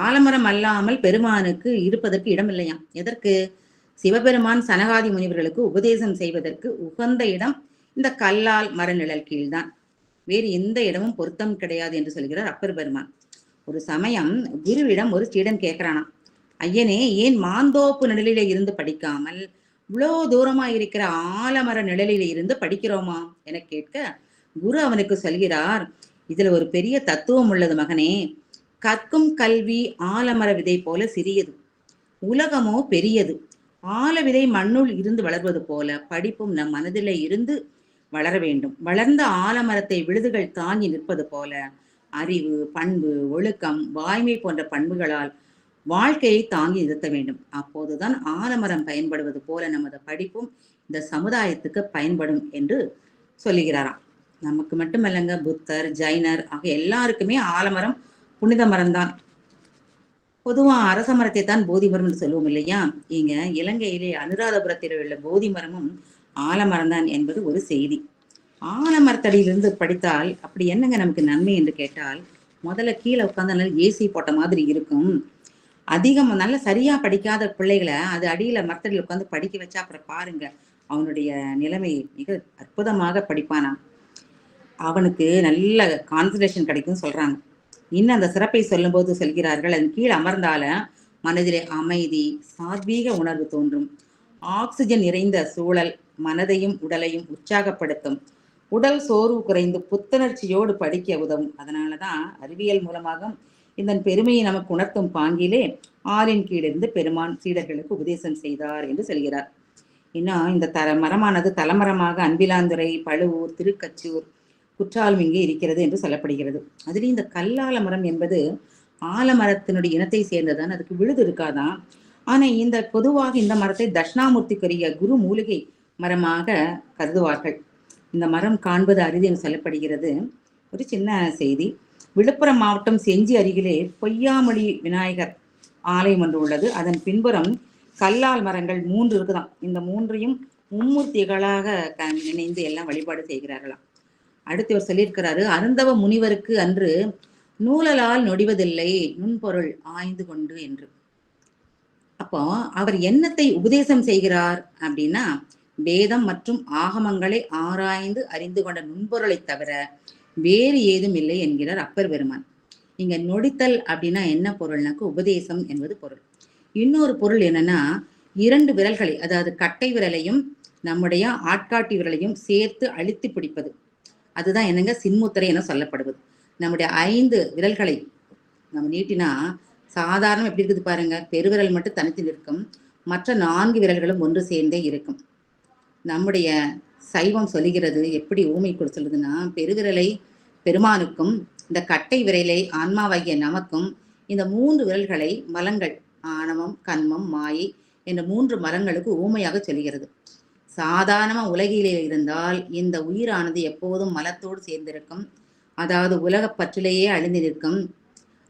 ஆலமரம் அல்லாமல் பெருமானுக்கு இருப்பதற்கு இடம் இல்லையாம். எதற்கு? சிவபெருமான் சனகாதி முனிவர்களுக்கு உபதேசம் செய்வதற்கு உகந்த இடம் இந்த கல்லால் மரநிழல் கீழ்தான். வேறு எந்த இடமும் பொருத்தம் கிடையாது என்று சொல்கிறார் அப்பர் பெருமான். ஒரு சமயம் குருவிடம் ஒரு சீடன் கேட்கிறானாம், ஐயனே, ஏன் மாந்தோப்பு நிழலிலே இருந்து படிக்காமல் இவ்வளோ தூரமா இருக்கிற ஆலமர நிழலிலே இருந்து படிக்கிறோமா என கேட்க, குரு அவனுக்கு சொல்கிறார், இதுல ஒரு பெரிய தத்துவம் உள்ளது மகனே. கற்கும் கல்வி ஆலமர விதை போல சிறியது, உலகமோ பெரியது. ஆல விதை மண்ணுள் இருந்து வளர்வது போல படிப்பும் நம் மனதிலே இருந்து வளர வேண்டும். வளர்ந்த ஆலமரத்தை விழுதுகள் தாங்கி நிற்பது போல அறிவு, பண்பு, ஒழுக்கம், வாய்மை போன்ற பண்புகளால் வாழ்க்கையை தாங்கி நிறுத்த வேண்டும். அப்போதுதான் ஆலமரம் பயன்படுவது போல நமது படிப்பும் இந்த சமுதாயத்துக்கு பயன்படும் என்று சொல்லுகிறாராம். நமக்கு மட்டுமல்லங்க, புத்தர், ஜைனர் ஆகிய எல்லாருக்குமே ஆலமரம் புனித மரம்தான். பொதுவா அரச மரத்தை தான் போதி மரம் என்று சொல்லுவோம் இல்லையா? இங்க இலங்கையிலே அனுராதபுரத்தில் உள்ள போதி மரமும் ஆலமரம் தான் என்பது ஒரு செய்தி. ஆலமரத்தடியிலிருந்து படித்தால் அப்படி என்னங்க நமக்கு நன்மை என்று கேட்டால், முதல்ல கீழே உட்கார்ந்து நல்ல ஏசி போட்ட மாதிரி இருக்கும். அதிகம் நல்ல சரியா படிக்காத பிள்ளைகளை அது அடியில மரத்தடியில் உட்காந்து படிக்க வச்சா அப்புறம் பாருங்க அவனுடைய நிலைமை மிக அற்புதமாக படிப்பானா. அவனுக்கு நல்ல கான்சன்ட்ரேஷன் கிடைக்கும் சொல்றாங்க. இன்னும் அந்த சிறப்பை சொல்லும் போது சொல்கிறார்கள், அதன் கீழ் அமர்ந்தால மனதிலே அமைதி, சாத்வீக உணர்வு தோன்றும். ஆக்சிஜன் நிறைந்த சூழல் மனதையும் உடலையும் உற்சாகப்படுத்தும். உடல் சோர்வு குறைந்து புத்துணர்ச்சியோடு படிக்க உதவும். அதனாலதான் அறிவியல் மூலமாக இதன் பெருமையை நமக்கு உணர்த்தும் பாங்கிலே ஆலின் கீழிருந்து பெருமான் சீடர்களுக்கு உபதேசம் செய்தார் என்று சொல்கிறார். இன்னும் இந்த மரமானது தலமரமாக அன்பிலாந்துறை, பழுவூர், திருக்கச்சூர், குற்றாலம் இங்கே இருக்கிறது என்று சொல்லப்படுகிறது. அதுலேயும் இந்த கல்லால மரம் என்பது ஆலமரத்தினுடைய இனத்தை சேர்ந்ததான், அதுக்கு விழுது இருக்காதான். ஆனா இந்த பொதுவாக இந்த மரத்தை தட்சிணாமூர்த்திக்குரிய குரு மூலிகை மரமாக கருதுவார்கள். இந்த மரம் காண்பது அரிது என்று சொல்லப்படுகிறது. ஒரு சின்ன செய்தி, விழுப்புரம் மாவட்டம் செஞ்சி அருகிலே பொய்யாமொழி விநாயகர் ஆலயம் ஒன்று உள்ளது. அதன் பின்புறம் கல்லால் மரங்கள் 3 இருக்குதான். இந்த 3ஐயும் மும்மூர்த்திகளாக நினைந்து எல்லாம் வழிபாடு செய்கிறார்களாம். அடுத்து இவர் சொல்லியிருக்கிறாரு, அருந்தவ முனிவருக்கு அன்று நூலலால் நொடிவதில்லை நுண்பொருள் ஆய்ந்து கொண்டு என்று. அப்போ அவர் என்னத்தை உபதேசம் செய்கிறார் அப்படின்னா, வேதம் மற்றும் ஆகமங்களை ஆராய்ந்து அறிந்து கொண்ட நுண்பொருளை தவிர வேறு ஏதும் இல்லை என்கிறார் அப்பர் பெருமான். இங்க நொடித்தல் அப்படின்னா என்ன பொருள்னாக்க உபதேசம் என்பது பொருள். இன்னொரு பொருள் என்னன்னா, 2 விரல்களை, அதாவது கட்டை விரலையும் நம்முடைய ஆட்காட்டி விரலையும் சேர்த்து அழுத்தி பிடிப்பது. அதுதான் என்னங்க சின்முத்திரை என சொல்லப்படுவது. நம்முடைய 5 விரல்களை நம்ம நீட்டினா சாதாரணம் எப்படி இருக்குது பாருங்க, பெருவிரல் மட்டும் தனித்து நிற்கும், மற்ற 4 விரல்களும் ஒன்று சேர்ந்தே இருக்கும். நம்முடைய சைவம் சொல்லுகிறது, எப்படி ஊமை கூட சொல்லுதுன்னா, பெருவிரலை பெருமானுக்கும் இந்த கட்டை விரலை ஆன்மாவாகிய நமக்கும், இந்த 3 விரல்களை மலங்கள் ஆணவம், கண்மம், மாயை என்ற 3 மரங்களுக்கு ஊமையாக சொல்கிறது. சாதாரண உலகிலே இருந்தால் இந்த உயிரானது எப்போதும் மலத்தோடு சேர்ந்திருக்கும். அதாவது உலக பற்றிலேயே அழிந்து நிற்கும்.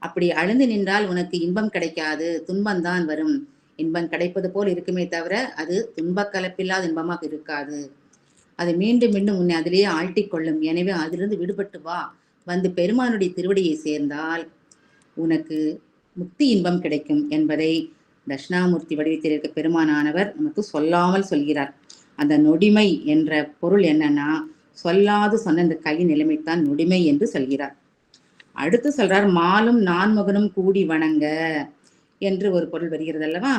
அப்படி அழிந்து நின்றால் உனக்கு இன்பம் கிடைக்காது, துன்பம்தான் வரும். இன்பம் கிடைப்பது போல் இருக்குமே தவிர அது துன்பக் கலப்பில்லாத இன்பமாக இருக்காது. அது மீண்டும் மீண்டும் உன்னை அதிலேயே ஆழ்த்திக் கொள்ளும். எனவே அதிலிருந்து விடுபட்டு வா, வந்து பெருமானுடைய திருவடியை சேர்ந்தால் உனக்கு முக்தி இன்பம் கிடைக்கும் என்பதை தட்சிணாமூர்த்தி வடிவத்தில் இருக்க பெருமானானவர் நமக்கு சொல்லாமல் சொல்கிறார். அந்த நொடிமை என்ற பொருள் என்னன்னா, சொல்லாது சொன்ன இந்த கை நிலைமைத்தான் நொடிமை என்று சொல்கிறார். அடுத்து சொல்றார், மாலும் நான்முகனும் கூடி வணங்க என்று ஒரு பொருள் வருகிறது அல்லவா.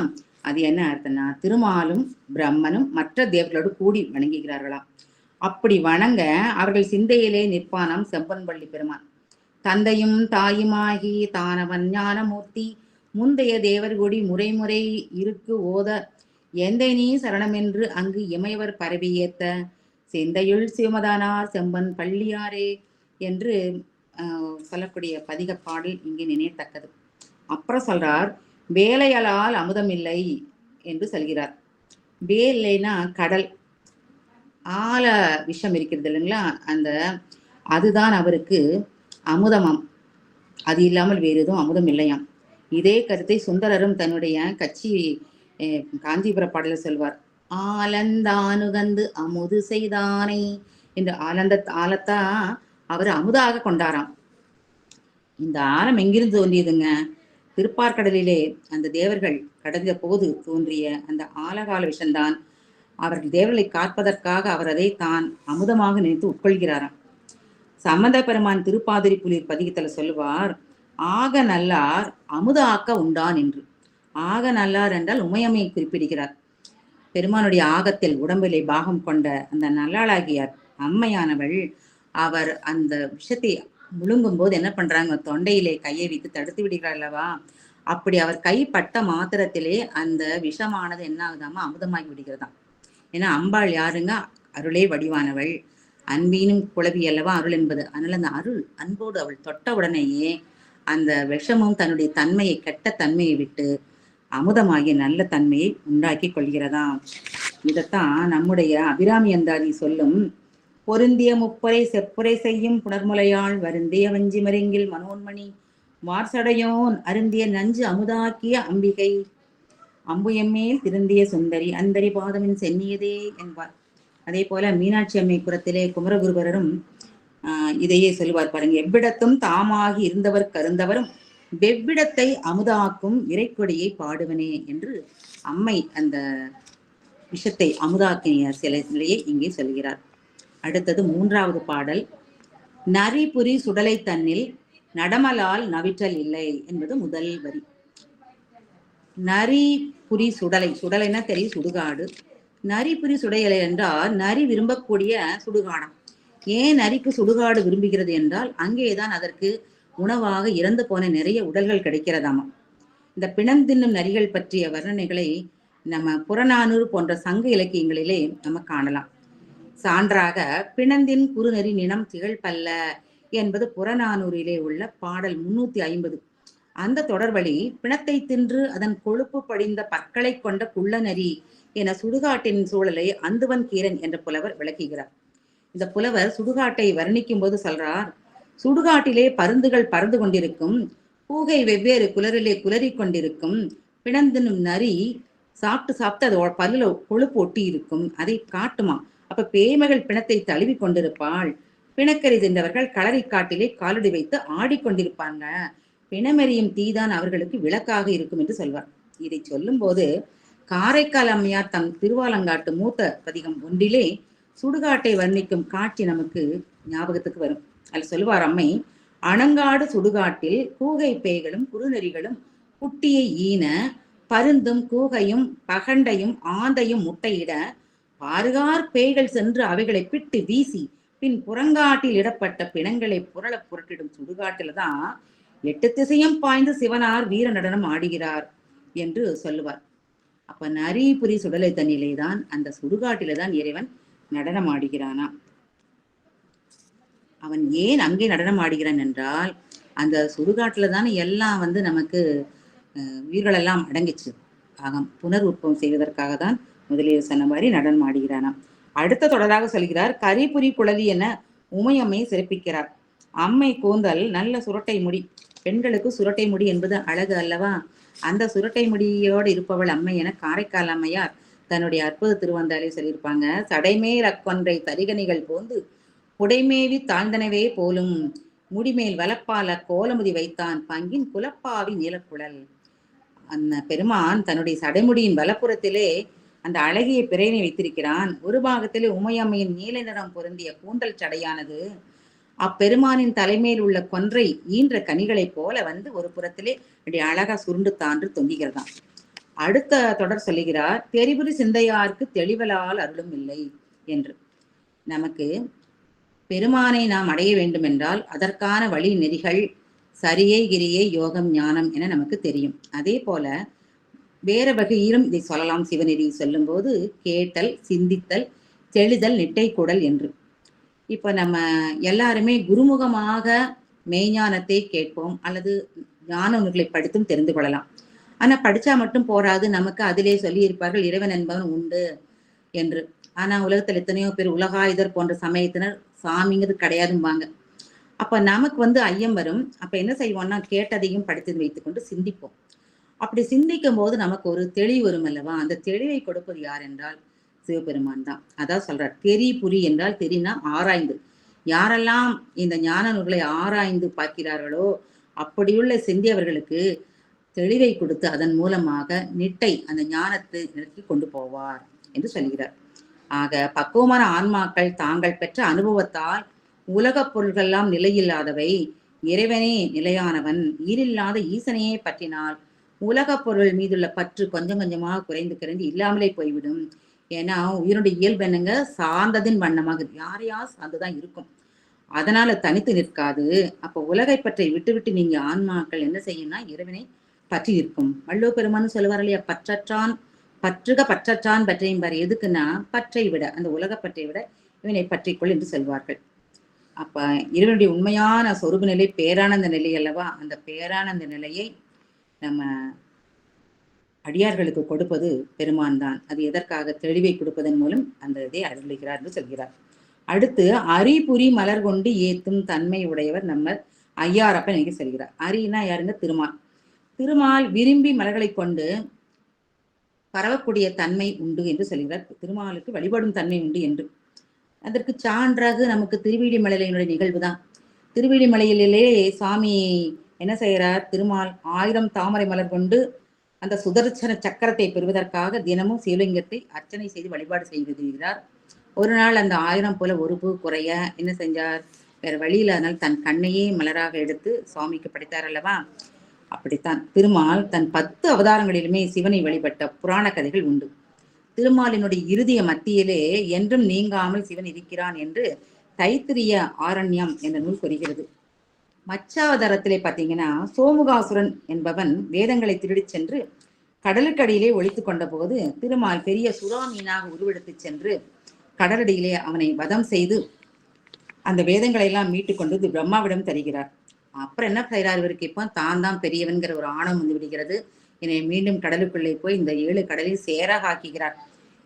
அது என்ன அர்த்தம்னா, திருமாலும் பிரம்மனும் மற்ற தேவர்களோடு கூடி வணங்குகிறார்களாம். அப்படி வணங்க அவர்கள் சிந்தையிலே நிற்பானாம் செம்பன்பள்ளி பெருமான். தந்தையும் தாயுமாகி தானவன் ஞானமூர்த்தி முந்தைய தேவர் கொடி முறைமுறை இருக்கு ஓத எந்தை நீ சரணமென்று அங்கு இமையவர் பரவி ஏத்த சிந்தையுள் சிவமதானார் செம்பன் பள்ளியாரே என்று சொல்லக்கூடிய பதிக பாடல் இங்கே நினையத்தக்கது. அப்புறம் சொல்றார், வேலையலால் அமுதம் இல்லை என்று சொல்கிறார். வேலைனா கடல், ஆழ விஷம் இருக்கிறது இல்லைங்களா, அதுதான் அவருக்கு அமுதமாம். அது இல்லாமல் வேறு எதுவும் அமுதம் இல்லையாம். இதே கருத்தை சுந்தரரும் தன்னுடைய கட்சி காஞ்சிபுர பாடலில் சொல்வார். ஆலந்தானுகந்து அமுது செய்தானே என்று ஆலத்தான் அவர் அமுதாக கொண்டாராம். இந்த ஆலம் எங்கிருந்து தோன்றியதுங்க? திருப்பார்கடலிலே அந்த தேவர்கள் கடந்த போது தோன்றிய அந்த ஆலகால விஷம்தான். அவர்கள் தேவர்களை காப்பதற்காக அவர் அதை தான் அமுதமாக நினைத்து உட்கொள்கிறாராம். சம்பந்த பெருமான் திருப்பாதிரி புலிர் பதிகத்தில் சொல்லுவார், ஆக நல்லார் அமுத ஆக்க உண்டான் என்று. ஆக நல்லார் என்றால் உமையம்மையை குறிப்பிடுகிறார். பெருமானுடைய ஆகத்தில் உடம்பிலே பாகம் கொண்ட அந்த நல்லாளாகிய அம்மையானவள், அவர் அந்த விஷத்தை முழுங்கும் போது என்ன பண்றாங்க, தொண்டையிலே கையை வைத்து தடுத்து விடுகிறார் அல்லவா. அப்படி அவர் கை பட்ட மாத்திரத்திலே அந்த விஷமானது என்ன ஆகுதாமா, அமுதமாகி விடுகிறதாம். ஏன்னா அம்பாள் யாருங்க? அருளே வடிவானவள், அன்பினும் குழவி அல்லவா அருள் என்பது. அதனால அந்த அருள் அன்போடு அவள் தொட்ட உடனேயே அந்த விஷமும் தன்னுடைய தன்மையை, கெட்ட தன்மையை விட்டு அமுதமாகிய நல்ல தன்மையை உண்டாக்கி கொள்கிறதாம். இதைத்தான் நம்முடைய அபிராமி அந்தாதி சொல்லும், பொருந்திய முப்பரை செப்புரை செய்யும் புனர்முலையாள் வருந்திய வஞ்சி மருங்கில் மனோன்மணி வார்சடையோன் அருந்திய நஞ்சு அமுதாக்கிய அம்பிகை அம்பு எம்மேல் திருந்திய சுந்தரி அந்தரி பாதமின் சென்னியதே என்பார். அதே போல மீனாட்சி அம்மை புறத்திலே குமரகுருபரரும் இதையே சொல்லுவார் பாருங்க. எவ்விடத்தும் தாமாகி இருந்தவர் கருந்தவரும் வெவ்விடத்தை அமுதாக்கும் இறைக்கொடியை பாடுவனே என்று அம்மை அந்த விஷத்தை அமுதாக்கிய சில நிலையை இங்கே சொல்கிறார். அடுத்தது 3வது பாடல். நரிபுரி சுடலை தன்னில் நடமலால் நவிற்றல் இல்லை என்பது முதல் வரி. நரிபுரி சுடலை, சுடலைன்னா தெரியும் சுடுகாடு. நரிபுரி சுடையலை என்றால் நரி விரும்பக்கூடிய சுடுகாடம். ஏன் நரிக்கு சுடுகாடு விரும்புகிறது என்றால் அங்கேதான் அதற்கு உணவாக இறந்து போன நிறைய உடல்கள் கிடைக்கிறதாமா. இந்த பிணந்தின்னும் நரிகள் பற்றிய வர்ணனைகளை நம்ம புறநானூறு போன்ற சங்க இலக்கியங்களிலே நம்ம காணலாம். சான்றாக பிணந்தின் குறுநெறி நினம் திகழ் பல்ல என்பது புறநானூரிலே உள்ள பாடல் 350. அந்த தொடர்வழி பிணத்தை தின்று அதன் கொழுப்பு படிந்த பற்களை கொண்ட குள்ளநரி என சுடுகாட்டின் சூழலை அந்துவன் கீரன் என்ற புலவர் விளக்குகிறார். இந்த புலவர் சுடுகாட்டை வர்ணிக்கும் போது சொல்றார், சுடுகாட்டிலே பருந்துகள் பறந்து கொண்டிருக்கும், பூகை வெவ்வேறு குலரிலே குலறி கொண்டிருக்கும், பிணந்தினும் நரி சாப்பிட்டு அது பல்லுல கொழுப்பு ஒட்டி இருக்கும், அதை காட்டுமா. அப்ப பேய்மகள் பிணத்தை தழுவி கொண்டிருப்பாள், பிணக்கறி தின்றவர்கள் களரி காட்டிலே காலடி வைத்து ஆடிக்கொண்டிருப்பாங்க, பிணமெறியும் தீதான் அவர்களுக்கு விளக்காக இருக்கும் என்று சொல்வார். இதை சொல்லும் போது காரைக்கால் அம்மையார் தம் திருவாலங்காட்டு மூத்த பதிகம் ஒன்றிலே சுடுகாட்டை வர்ணிக்கும் காட்சி நமக்கு ஞாபகத்துக்கு வரும். அதில் சொல்லுவார் அம்மை, அணங்காடு சுடுகாட்டில் கூகை பேய்களும் குறுநெறிகளும் குட்டியை ஈன பருந்தும் கூகையும் பகண்டையும் ஆந்தையும் முட்டையிட பாருகார் பேய்கள் சென்று அவைகளை பிட்டு வீசி பின் புறங்காட்டில் இடப்பட்ட பிணங்களை புரள புரட்டிடும் சுடுகாட்டில தான் 8 திசையும் பாய்ந்து சிவனார் வீர நடனம் ஆடுகிறார் என்று சொல்லுவார். அப்ப நரிபுரி சுடலை தண்ணிலே தான், அந்த சுடுகாட்டில தான் இறைவன் நடனம் ஆடுகிறானா. அவன் ஏன் அங்கே நடனம் ஆடுகிறான் என்றால், அந்த சுடுகாட்டுல தான் எல்லாம் நமக்கு உயிர்களெல்லாம் அடங்கிச்சு. புனர் உற்பவம் செய்வதற்காக தான் முதலில் சொன்ன மாதிரி நடனம் ஆடுகிறானாம். அடுத்த தொடராக சொல்கிறார், கரிபுரி குழலி என உமையம்மையை சிறப்பிக்கிறார். அம்மை கூந்தல் நல்ல சுரட்டை முடி. பெண்களுக்கு சுரட்டை முடி என்பது அழகு அல்லவா. அந்த சுரட்டை முடியோடு இருப்பவள் அம்மை என காரைக்கால் அம்மையார் தன்னுடைய அற்புத திருவந்தாலே சொல்லியிருப்பாங்க. சடைமேல் அக்கொன்றை தரிகணிகள் போந்து உடைமேவி தாழ்ந்தனவே போலும் முடிமேல் வலப்பால கோலமுதி வைத்தான் பங்கின் குலப்பாவி நீலக்குழல். அந்த பெருமான் தன்னுடைய சடைமுடியின் வலப்புறத்திலே அந்த அழகிய பிறையினை வைத்திருக்கிறான். ஒரு பாகத்திலே உமையம்மையின் நீல நிறம் பொருந்திய கூந்தல் சடையானது அப்பெருமானின் தலைமையில் உள்ள கொன்றை ஈன்ற கனிகளைப் போல ஒரு புறத்திலே அப்படி அழகா சுருண்டு தான்று தொங்குகிறதாம். அடுத்த தொடர் சொல்லுகிறார், தெரிபுரி சிந்தையாருக்கு தெளிவலால் அருளும் இல்லை என்று. நமக்கு பெருமானை நாம் அடைய வேண்டும் என்றால் அதற்கான வழி நெறிகள் சரியை கிரியை யோகம் ஞானம் என நமக்கு தெரியும். அதே போல வேற வகையிலும் இதை சொல்லலாம். சிவநெறி சொல்லும் போது கேட்டல் சிந்தித்தல் தெளிதல் நிட்டை கூடல் என்று. இப்ப நம்ம எல்லாருமே குருமுகமாக மெய்ஞானத்தை கேட்போம் அல்லது ஞான நூல்களை படித்தும் தெரிந்து கொள்ளலாம். ஆனா படிச்சா மட்டும் போராது, நமக்கு அதிலே சொல்லியிருப்பார்கள் இறைவன் என்பவன் உண்டு என்று. ஆனா உலகத்துல எத்தனையோ பேர் உலகாயுதர் போன்ற சமயத்தினர் சாமிங்கிறது கிடையாதும்பாங்க. அப்ப நமக்கு ஐயம் வரும். அப்ப என்ன செய்வோம்னா கேட்டதையும் படித்து வைத்துக்கொண்டு சிந்திப்போம். அப்படி சிந்திக்கும் போது நமக்கு ஒரு தெளிவு வரும் அல்லவா? அந்த தெளிவை கொடுப்பது யார் என்றால் சிவபெருமான் தான். அதான் சொல்றார், தெரி புரி என்றால் தெரினா ஆராய்ந்து. யாரெல்லாம் இந்த ஞான நூல்களை ஆராய்ந்து பார்க்கிறார்களோ அப்படியுள்ள சிந்தியவர்களுக்கு தெளிவை கொடுத்து அதன் மூலமாக நிட்டை அந்த ஞானத்தை நிறுத்தி கொண்டு போவார் என்று சொல்கிறார். ஆக பக்குவமான ஆன்மாக்கள் தாங்கள் பெற்ற அனுபவத்தால் உலகப் பொருள்கள்லாம் நிலையில்லாதவை, இறைவனே நிலையானவன், ஈரில்லாத ஈசனையே பற்றினால் உலகப் பொருள் மீதுள்ள பற்று கொஞ்சம் கொஞ்சமாக குறைந்து குறைந்து இல்லாமலே போய்விடும். ஏன்னா உயிருடைய இயல்பு என்னங்க, சார்ந்ததின் வண்ணமாக யாரையா சார்ந்துதான் இருக்கும். அதனால தனித்து நிற்காது. அப்ப உலகை பற்றை விட்டு விட்டு நீங்க ஆன்மாக்கள் என்ன செய்யும்னா இறைவனை பற்றி நிற்கும். வள்ளுவ பெருமான்னு சொல்லுவார் இல்லையா, பற்றற்றான் பற்றுக பற்றற்றான் பற்றையும் எதுக்குன்னா பற்றை விட, அந்த உலக பற்றை விட இவனை பற்றிக்கொள் என்று சொல்வார்கள். அப்ப இறைவனுடைய உண்மையான சொரூப நிலை பேரானந்த நிலை அல்லவா? அந்த பேரானந்த நிலையை நம்ம அடியார்களுக்கு கொடுப்பது பெருமான் தான். அது எதற்காக? தெளிவை கொடுப்பதன் மூலம் அந்த இதை அருளுகிறார் என்று சொல்கிறார். அடுத்து அரிபுரி மலர் கொண்டு ஏத்தும் தன்மை உடையவர் நம்ம ஐயாரப்பன் இன்னைக்கு சொல்கிறார். அரினா யாருங்க? திருமால். திருமால் விரும்பி மலர்களை கொண்டு பரவக்கூடிய தன்மை உண்டு என்று சொல்கிறார். திருமாலுக்கு வழிபடும் தன்மை உண்டு என்று. அதற்கு சான்றாக நமக்கு திருவீழிமலையினுடைய நிகழ்வு தான். திருவீழிமலையிலே சாமி என்ன செய்கிறார்? திருமால் 1000 தாமரை மலர் கொண்டு அந்த சுதர்சன சக்கரத்தை பெறுவதற்காக தினமும் சிவலிங்கத்தை அர்ச்சனை செய்து வழிபாடு செய்கிறார். ஒரு நாள் அந்த 1000 போல ஒரு பூ குறைய என்ன செஞ்சார்? வேற வழியில் அதனால் தன் கண்ணையே மலராக எடுத்து சுவாமிக்கு படைத்தார் அல்லவா? அப்படித்தான் திருமால் தன் 10 அவதாரங்களிலுமே சிவனை வழிபட்ட புராண கதைகள் உண்டு. திருமாலினுடைய இறுதிய மத்தியிலே என்றும் நீங்காமல் சிவன் இருக்கிறான் என்று தைத்திரிய ஆரண்யம் என்ற நூல் கூறுகிறது. மச்சாவதாரத்திலே பார்த்தீங்கன்னா சோமுகாசுரன் என்பவன் வேதங்களை திருடிச் சென்று கடலுக்கடியிலே ஒழித்து கொண்ட போது திருமால் பெரிய சுறா மீனாக உருவெடுத்து சென்று கடலடியிலே அவனை வதம் செய்து அந்த வேதங்களை எல்லாம் மீட்டு கொண்டு பிரம்மாவிடம் தருகிறார். அப்புறம் என்ன செய்கிறார்? இவருக்கு இப்போ தான் பெரியவன்கிற ஒரு ஆணவம் வந்து விடுகிறது. என்னை மீண்டும் கடலுக்குள்ளே போய் இந்த 7 கடலில் சேராக ஆக்குகிறார்.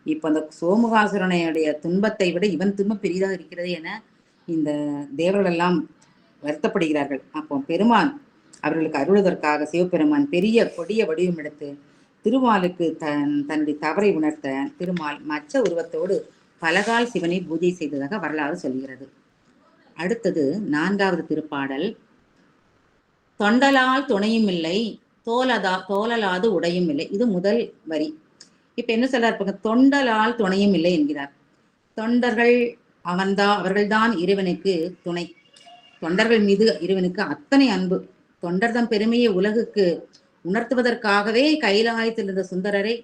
இப்ப அந்த சோமுகாசுரனுடைய துன்பத்தை விட இவன் துன்பம் பெரிதாக இருக்கிறது என இந்த தேவர்கள் எல்லாம் வருத்தப்படுகிறார்கள். அப்போ பெருமான் அவர்களுக்கு அருள்வதற்காக சிவபெருமான் பெரிய கொடிய வடிவம் எடுத்து திருமாலுக்கு தன்னுடைய தவறை உணர்த்த திருமால் மச்ச உருவத்தோடு பலகால் சிவனை பூஜை செய்ததாக வரலாறு சொல்கிறது. அடுத்தது 4வது திருப்பாடல். தொண்டலால் துணையும் இல்லை, தோலலாது உடையும் இல்லை. இது முதல் வரி. இப்ப என்ன சொல்றாரு? தொண்டலால் துணையும் இல்லை என்கிறார். தொண்டர்கள் அவர்கள்தான் இறைவனுக்கு துணை. தொண்டர்கள் மீது இறைவனுக்கு அத்தனை அன்பு. தொண்டர்தம் பெருமையை உலகுக்கு உணர்த்துவதற்காகவே கைலாயத்தில் இருந்த சுந்தரரை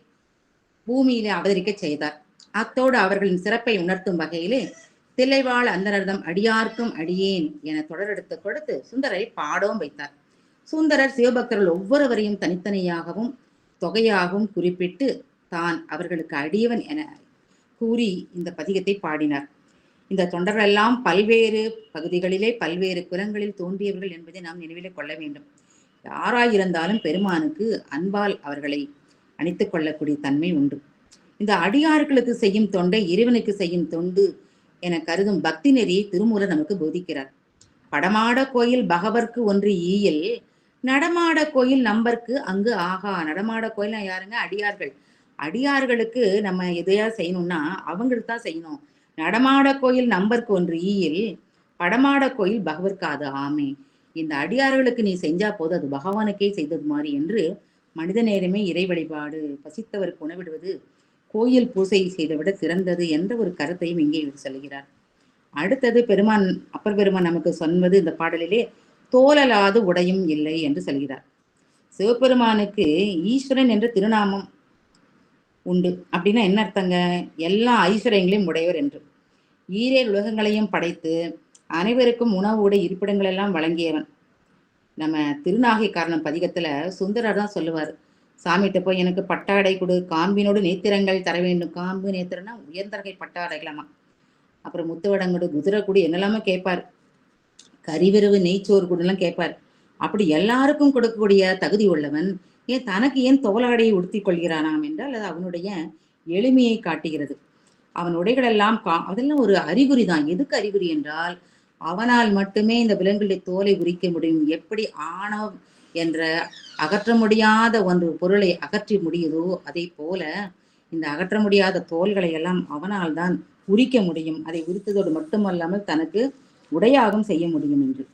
பூமியிலே அவதரிக்க செய்தார். அத்தோடு அவர்களின் சிறப்பை உணர்த்தும் வகையிலே தில்லைவாழ் அந்தனர்தம் அடியார்க்கும் அடியேன் என தொடரெடுத்து கொடுத்து சுந்தரரை பாடவும் வைத்தார். சுந்தரர் சிவபக்தர்கள் ஒவ்வொருவரையும் தனித்தனியாகவும் தொகையாகவும் குறிப்பிட்டு தான் அவர்களுக்கு அடியவன் என கூறி இந்த பதிகத்தை பாடினார். இந்த தொண்டர்கள் எல்லாம் பல்வேறு பகுதிகளிலே பல்வேறு குலங்களில் தோன்றியவர்கள் என்பதை நாம் நினைவிலே கொள்ள வேண்டும். யாராயிருந்தாலும் பெருமானுக்கு அன்பால் அவர்களை அணைத்துக் கொள்ளக்கூடிய தன்மை உண்டு. இந்த அடியார்களுக்கு செய்யும் தொண்டை இறைவனுக்கு செய்யும் தொண்டு என கருதும் பக்தி நெறியை திருமூலர் நமக்கு போதிக்கிறார். படமாட கோயில் பகவர்க்கு ஒன்று ஈயில், நடமாட கோயில் நம்பர்க்கு அங்கு ஆகா. நடமாட கோயில் யாருங்க? அடியார்கள். அடியார்களுக்கு நம்ம எதையா செய்யணும்னா அவங்களுக்கு தான் செய்யணும். நடமாட கோயில் நம்பர்க்கு ஒன்று ஈயில், படமாட கோயில் பகவர்க்கு அது ஆமே. இந்த அடியார்களுக்கு நீ செஞ்சா போது அது பகவானுக்கே செய்தது மாதிரி என்று மனித நேரமே இறை வழிபாடு, பசித்தவருக்கு உணவிடுவது கோயில் பூசை செய்தவிட சிறந்தது என்ற ஒரு கருத்தையும் இங்கே சொல்கிறார். அடுத்தது பெருமான் அப்பர் பெருமான் நமக்கு சொன்னது இந்த பாடலிலே தோலலாது உடையும் இல்லை என்று சொல்கிறார். சிவபெருமானுக்கு ஈஸ்வரன் என்ற திருநாமம் உண்டு. அப்படின்னா என்ன அர்த்தங்க? எல்லா ஐஸ்வர்யங்களையும் உடையவர் என்று. ஈரேல் உலகங்களையும் படைத்து அனைவருக்கும் உணவு உடை இருப்பிடங்கள் எல்லாம் வழங்கியவன். நம்ம திருநாகை காரணம் பதிகத்துல சுந்தரர் தான் சொல்லுவார், சாமிகிட்ட போய் எனக்கு பட்டாடை கொடு, காம்பினோடு நேத்திரங்கள் தர வேண்டும். காம்பு நேத்திரம்னா உயர்ந்தரகை பட்டாடைகளாமா. அப்புறம் முத்துவடங்கொடு, குதிரை கொடு, என்னெல்லாமோ கேட்பார். கறிவிரவு நெய்ச்சோறு கூடலாம் கேட்பார். அப்படி எல்லாருக்கும் கொடுக்கக்கூடிய தகுதி உள்ளவன் தனக்கு ஏன் தோலாடையை உடுத்திக் கொள்கிறானாம் என்றால் அது அவனுடைய எளிமையை காட்டுகிறது. அவன் உடைகள் எல்லாம் அதெல்லாம் ஒரு அறிகுறி தான். எதுக்கு அறிகுறி என்றால் அவனால் மட்டுமே இந்த விலங்குகளுடைய தோலை உரிக்க முடியும். எப்படி ஆணவம் என்ற அகற்ற முடியாத ஒன்று பொருளை அகற்றி முடியுதோ அதே போல இந்த அகற்ற முடியாத தோள்களை எல்லாம் அவனால் தான் உரிக்க முடியும். அதை உரித்ததோடு மட்டுமல்லாமல் தனக்கு உடையாகம் செய்ய முடியும் என்று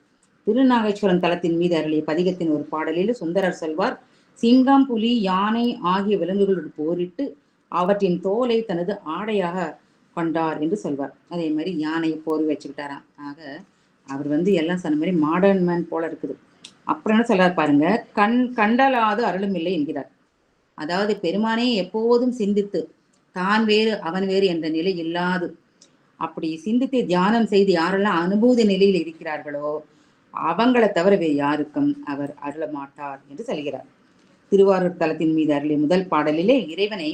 திருநாகேஸ்வரன் தலத்தின் மீது அருளிய பதிகத்தின் ஒரு பாடலில் சுந்தரர் சொல்வார், சிங்கம், புலி, யானை ஆகிய விலங்குகளோடு போரிட்டு அவற்றின் தோலை தனது ஆடையாக கொண்டார் என்று சொல்வார். அதே மாதிரி யானையை போர் வச்சுக்கிட்டாராம். ஆக அவர் எல்லாம் சொன்ன மாதிரி மாடர்ன் மேன் போல இருக்குது. அப்புறம் என்ன சொல்றாரு பாருங்க, கண்டலாது அருளும் இல்லை என்கிறார். அதாவது பெருமானே எப்போதும் சிந்தித்து தான் வேறு அவன் வேறு என்ற நிலை இல்லாது அப்படி சிந்தித்து தியானம் செய்து யாரெல்லாம் அனுபூதி நிலையில் இருக்கிறார்களோ அவங்களை தவிர வேறு யாருக்கும் அவர் அருள மாட்டார் என்று சொல்கிறார். திருவாரூர் தலத்தின் மீது அருளிய முதல் பாடலிலே இறைவனை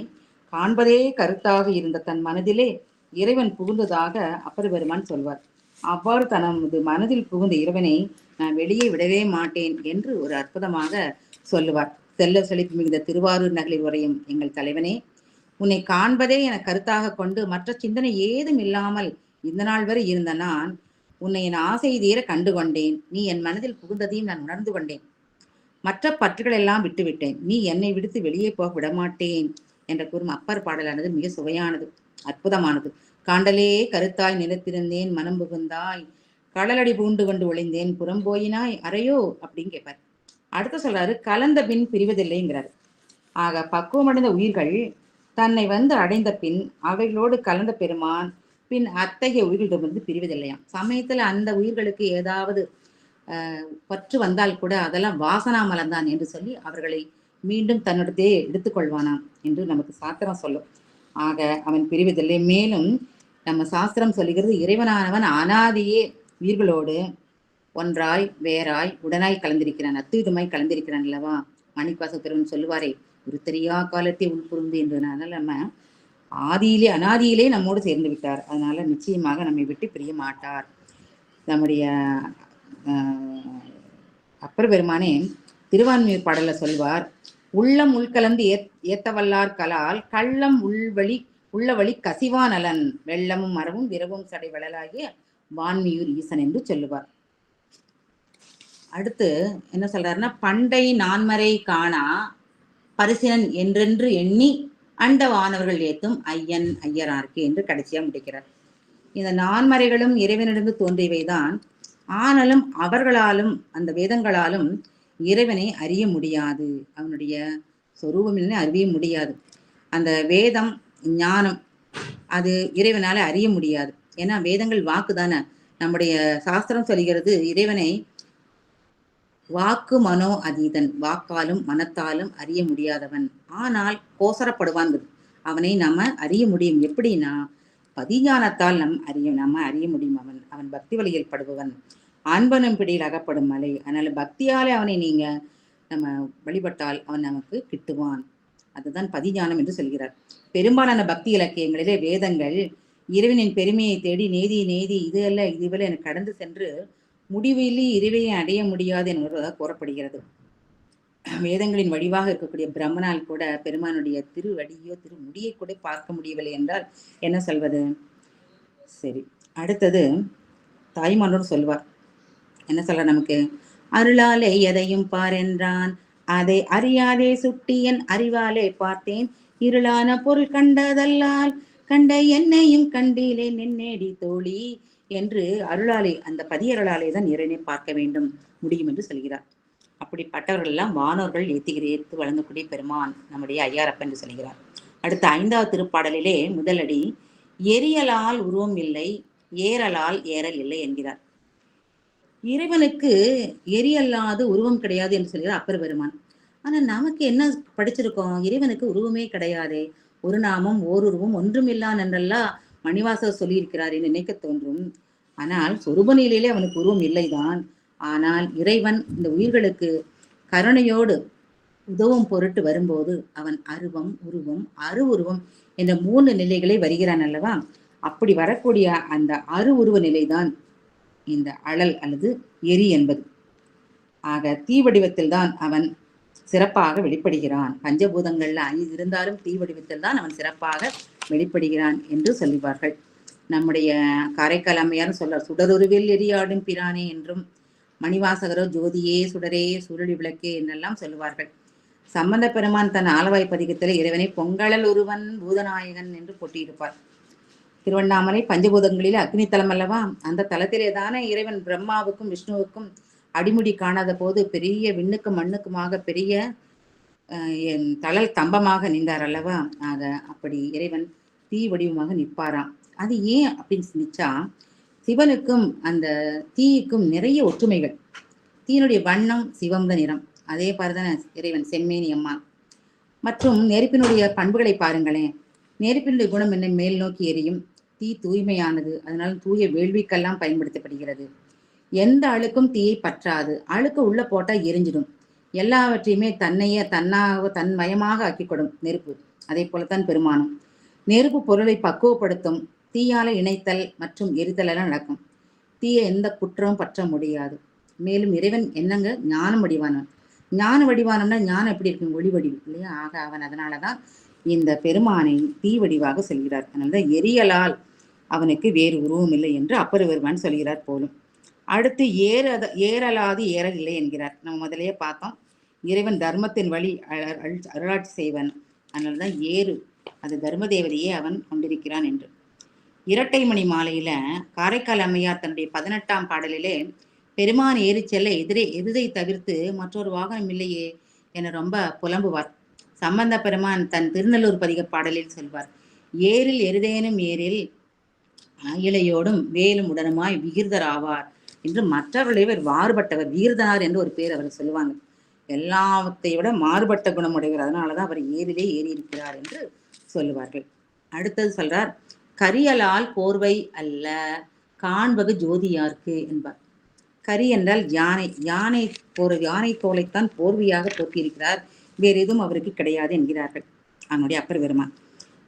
காண்பதே கருத்தாக இருந்த தன் மனதிலே இறைவன் புகுந்ததாக அப்பர் பெருமான் சொல்வார். அவ்வாறு தனது மனதில் புகுந்த இறைவனை நான் வெளியே விடவே மாட்டேன் என்று ஒரு அற்புதமாக சொல்லுவார். செல்ல செழிப்பு மிகுந்த திருவாரூர் நகரில் உரையும் எங்கள் தலைவனே, உன்னை காண்பதே என கருத்தாக கொண்டு மற்ற சிந்தனை ஏதும் இல்லாமல் இந்த நாள் வரை இருந்த நான் உன்னை என் ஆசை தீர கண்டு கொண்டேன். நீ என் மனதில் புகுந்ததையும் நான் உணர்ந்து கொண்டேன். மற்ற பற்றுகள் எல்லாம் விட்டுவிட்டேன். நீ என்னை விடுத்து வெளியே போக விடமாட்டேன் என்ற கூறும் அப்பர் பாடலானது மிக சுவையானது, அற்புதமானது. காண்டலே கருத்தாய் நிலத்திருந்தேன், மனம் புகுந்தாய், கடலடி பூண்டு கொண்டு ஒளிந்தேன், புறம்போயினாய் அறையோ அப்படின்னு கேட்பார். அடுத்து சொல்றாரு, கலந்த பின் பிரிவதில்லைங்கிறாரு. ஆக பக்குவமடைந்த உயிர்கள் தன்னை அடைந்த பின் அவைகளோடு கலந்த பெருமான் பின் அத்தகைய உயிர்களிடமிருந்து பிரிவதில்லையாம். சமயத்துல அந்த உயிர்களுக்கு ஏதாவது பற்று வந்தால் கூட அதெல்லாம் வாசனா மலர்ந்தான் என்று சொல்லி அவர்களை மீண்டும் தன்னிடத்தே எடுத்துக்கொள்வானாம் என்று நமக்கு சாஸ்திரம் சொல்லும். ஆக அவன் பிரிவதில்லை. மேலும் நம்ம சாஸ்திரம் சொல்லுகிறது, இறைவனானவன் அனாதியே உயிர்களோடு ஒன்றாய் வேறாய் உடனாய் கலந்திருக்கிறான், அத்விதமாய் கலந்திருக்கிறான் அல்லவா. மாணிக்கவாசக பெருமன் சொல்லுவாரே, ஒரு தெரியா காலத்தை உள்புரிந்து என்றனால நம்ம அனாதியிலே நம்மோடு சேர்ந்து விட்டார். அதனால நிச்சயமாக நம்மை விட்டு பிரிய மாட்டார். நம்முடைய அப்பர் பெருமானே திருவான்மியூர் பாடல சொல்வார், உள்ளம் உள்கலந்து ஏத்தவல்லார் கலால் கள்ளம் உள்ள வழி கசிவா நலன் வெள்ளமும் மரமும் விரவும் சடை வளலாகிய வான்மியூர் ஈசன் என்று சொல்லுவார். அடுத்து என்ன சொல்றாருன்னா, பண்டை நான்மறை காணா பரிசினன் என்றென்று எண்ணி அண்ட வானவர்கள் ஏத்தும் ஐயன் ஐயரார்க்கு என்று கடைசியா முடிக்கிறார். இந்த நான்மறைகளும் இறைவனிடந்து தோன்றியவைதான். ஆனாலும் அவர்களாலும் அந்த வேதங்களாலும் இறைவனை அறிய முடியாது, அவனுடைய சொரூபம் அறிய முடியாது. அந்த வேதம் ஞானம் அது இறைவனால அறிய முடியாது. ஏன்னா வேதங்கள் வாக்கு தானே. நம்முடைய சாஸ்திரம் சொல்கிறது, இறைவனை வாக்கு மனோ அதீதன், வாக்காலும் மனத்தாலும் அறிய முடியாதவன், ஆனால் கோசரப்படுவான். அவனை நம்ம அறிய முடியும். எப்படின்னா பதிஞானத்தால் நம்ம அறிய முடியும். அவன் பக்தி வழியில் படுபவன், அன்பனும் பிடியில் அகப்படும் மலை. அதனால பக்தியாலே அவனை நீங்க நம்ம வழிபட்டால் அவன் நமக்கு கிட்டுவான். அதுதான் பதிஞானம் என்று சொல்கிறார். பெரும்பாலான பக்தி இலக்கியங்களிலே வேதங்கள் இறைவனின் பெருமையை தேடி நேதி இது அல்ல இதுவரை எனக்கு கடந்து சென்று முடிவிலி இறைவனை அடைய முடியாது என்பதாக கூறப்படுகிறது. வேதங்களின் வடிவாக இருக்கக்கூடிய பிரம்மனால் கூட பெருமானுடைய திருவடியோ திருமுடியை கூட பார்க்க முடியவில்லை என்றால் என்ன சொல்வது? சரி, அடுத்தது தாய்மானோர் சொல்வார். என்ன சொல்ற நமக்கு? அருளாலே எதையும் பாரென்றான், அதை அறியாதே சுட்டியன் அறிவாலே பார்த்தேன், இருளான பொருள் கண்டதல்லால் கண்ட என்னையும் கண்டிலே நின்னேடி தோழி என்று அருளாலே, அந்த பதியருளாலே தான் இறைவனை பார்க்க வேண்டும் முடியும் என்று சொல்கிறார். அப்படிப்பட்டவர்கள் எல்லாம் வானோர்கள் ஏத்து வழங்கக்கூடிய பெருமான் நம்முடைய ஐயாரப்பன் என்று சொல்கிறார். அடுத்த 5வது திருப்பாடலிலே முதலடி, எரியலால் உருவம் இல்லை, ஏறலால் ஏறல் இல்லை என்கிறார். இறைவனுக்கு எரியல்லாது உருவம் கிடையாது என்று சொல்கிறார் அப்பர் பெருமான். ஆனா நமக்கு என்ன படிச்சிருக்கோம்? இறைவனுக்கு உருவமே கிடையாதே, ஒரு நாமம் ஓருருவம் ஒன்றுமில்லான் என்றெல்லாம் மணிவாசகர் சொல்லியிருக்கிறார் என்று நினைக்க தோன்றும். ஆனால் சொரூப நிலையிலே அவனுக்கு உருவம் இல்லைதான். ஆனால் இறைவன் இந்த உயிர்களுக்கு கருணையோடு உதவும் பொருட்டு வரும்போது அவன் அருவம், உருவம், அருவுருவம் என்ற 3 நிலைகளை வருகிறான் அல்லவா? அப்படி வரக்கூடிய அந்த அருவுருவ நிலைதான் இந்த அழல் அல்லது எரி என்பது. ஆக தீ வடிவத்தில் தான் அவன் சிறப்பாக வெளிப்படுகிறான். பஞ்சபூதங்கள்ல 5 இருந்தாலும் தீ வடிவத்தில் தான் அவன் சிறப்பாக வெளிப்படுகிறான் என்று சொல்லுவார்கள். நம்முடைய காரைக்கால் அம்மையாரும் சொல்றார், சுடருருவில் எரியாடும் பிரானே என்றும், மணிவாசகரோ ஜோதியே சுடரே சுருளி விளக்கே என்றெல்லாம் சொல்லுவார்கள். சம்பந்த பெருமான் தன் ஆலவாய் பதிகத்தில் இறைவனை பொங்கழல் ஒருவன் பூதநாயகன் என்று போட்டியிருப்பார். திருவண்ணாமலை பஞ்சபூதங்களில் அக்னி தலம் அல்லவா? அந்த தலத்திலே தானே இறைவன் பிரம்மாவுக்கும் விஷ்ணுவுக்கும் அடிமுடி காணாத போது பெரிய விண்ணுக்கும் மண்ணுக்குமாக பெரிய தளல் தம்பமாக நின்றார் அல்லவா? ஆக அப்படி இறைவன் தீ வடிவமாக நிற்பாராம். அது ஏன் அப்படின்னு சிந்திச்சா, சிவனுக்கும் அந்த தீயுக்கும் நிறைய ஒற்றுமைகள். தீயினுடைய வண்ணம் சிவந்த நிறம், அதே பாருதானே இறைவன் செம்மேனி அம்மா. மற்றும் நெருப்பினுடைய பண்புகளை பாருங்களேன். நெருப்பினுடைய குணம் என்ன? மேல் நோக்கி எரியும். தீ தூய்மையானது, அதனால தூய வேள்விக்கெல்லாம் பயன்படுத்தப்படுகிறது. எந்த அழுக்கும் தீயை பற்றாது. அழுக்கு உள்ள போட்டா எரிஞ்சிடும். எல்லாவற்றையுமே தன்னையே தன்மயமாக ஆக்கிக்கொடும் நெருப்பு. அதே போலத்தான் பெருமானும். நெருப்பு பொருளை பக்குவப்படுத்தும். தீயால இணைத்தல் மற்றும் எரித்தல் எல்லாம் நடக்கும். தீய எந்த குற்றமும் பற்ற முடியாது. மேலும் இறைவன் என்னங்க? ஞான வடிவானவன். ஞான வடிவானம்னா ஞானம் எப்படி இருக்கும்? ஒளி வடிவு இல்லையா? ஆக அவன் அதனாலதான் இந்த பெருமானை தீ வடிவாக சொல்கிறார். அதனாலதான் எரியலால் அவனுக்கு வேறு உருவம் இல்லை என்று அப்பர் பெருமான் சொல்கிறார் போலும். அடுத்து ஏறலாது ஏறல் இல்லை என்கிறார். நம்ம முதலையே பார்த்தோம், இறைவன் தர்மத்தின் வழி அருளாட்சி செய்வன். அதனால்தான் ஏறு, அது தர்ம தேவதையே அவன் கொண்டிருக்கிறான் என்று. இரட்டை மணி மாலையில காரைக்கால் அம்மையார் தன்னுடைய 18ஆம் பாடலிலே பெருமான் ஏறி செல்ல எருதை தவிர்த்து மற்றொரு வாகனம் இல்லையே என ரொம்ப புலம்புவார். சம்பந்த பெருமான் தன் திருநெல்லூர் பதிக பாடலில் சொல்வார், ஏரில் எருதேனும் ஏரில் இளையோடும் வேலும் உடனுமாய் விகிர்தர் ஆவார் என்று. மற்றவர்களை மாறுபட்டவர், வீர்தனார் என்று ஒரு பேர் அவர் சொல்லுவாங்க. எல்லாத்தை விட மாறுபட்ட குணமுடையவர், அதனாலதான் அவர் ஏறிலே ஏறி இருக்கிறார் என்று சொல்லுவார்கள். அடுத்தது சொல்றார், கரியலால் போர்வை அல்ல காண்பது ஜோதியார்க்கு என்பார். கரி என்றால் யானை. யானை தோலைத்தான் போர்வையாக போர்த்தியிருக்கிறார், வேறு எதுவும் அவருக்கு கிடையாது என்கிறார்கள் அவனுடைய அப்பர் பெருமான்.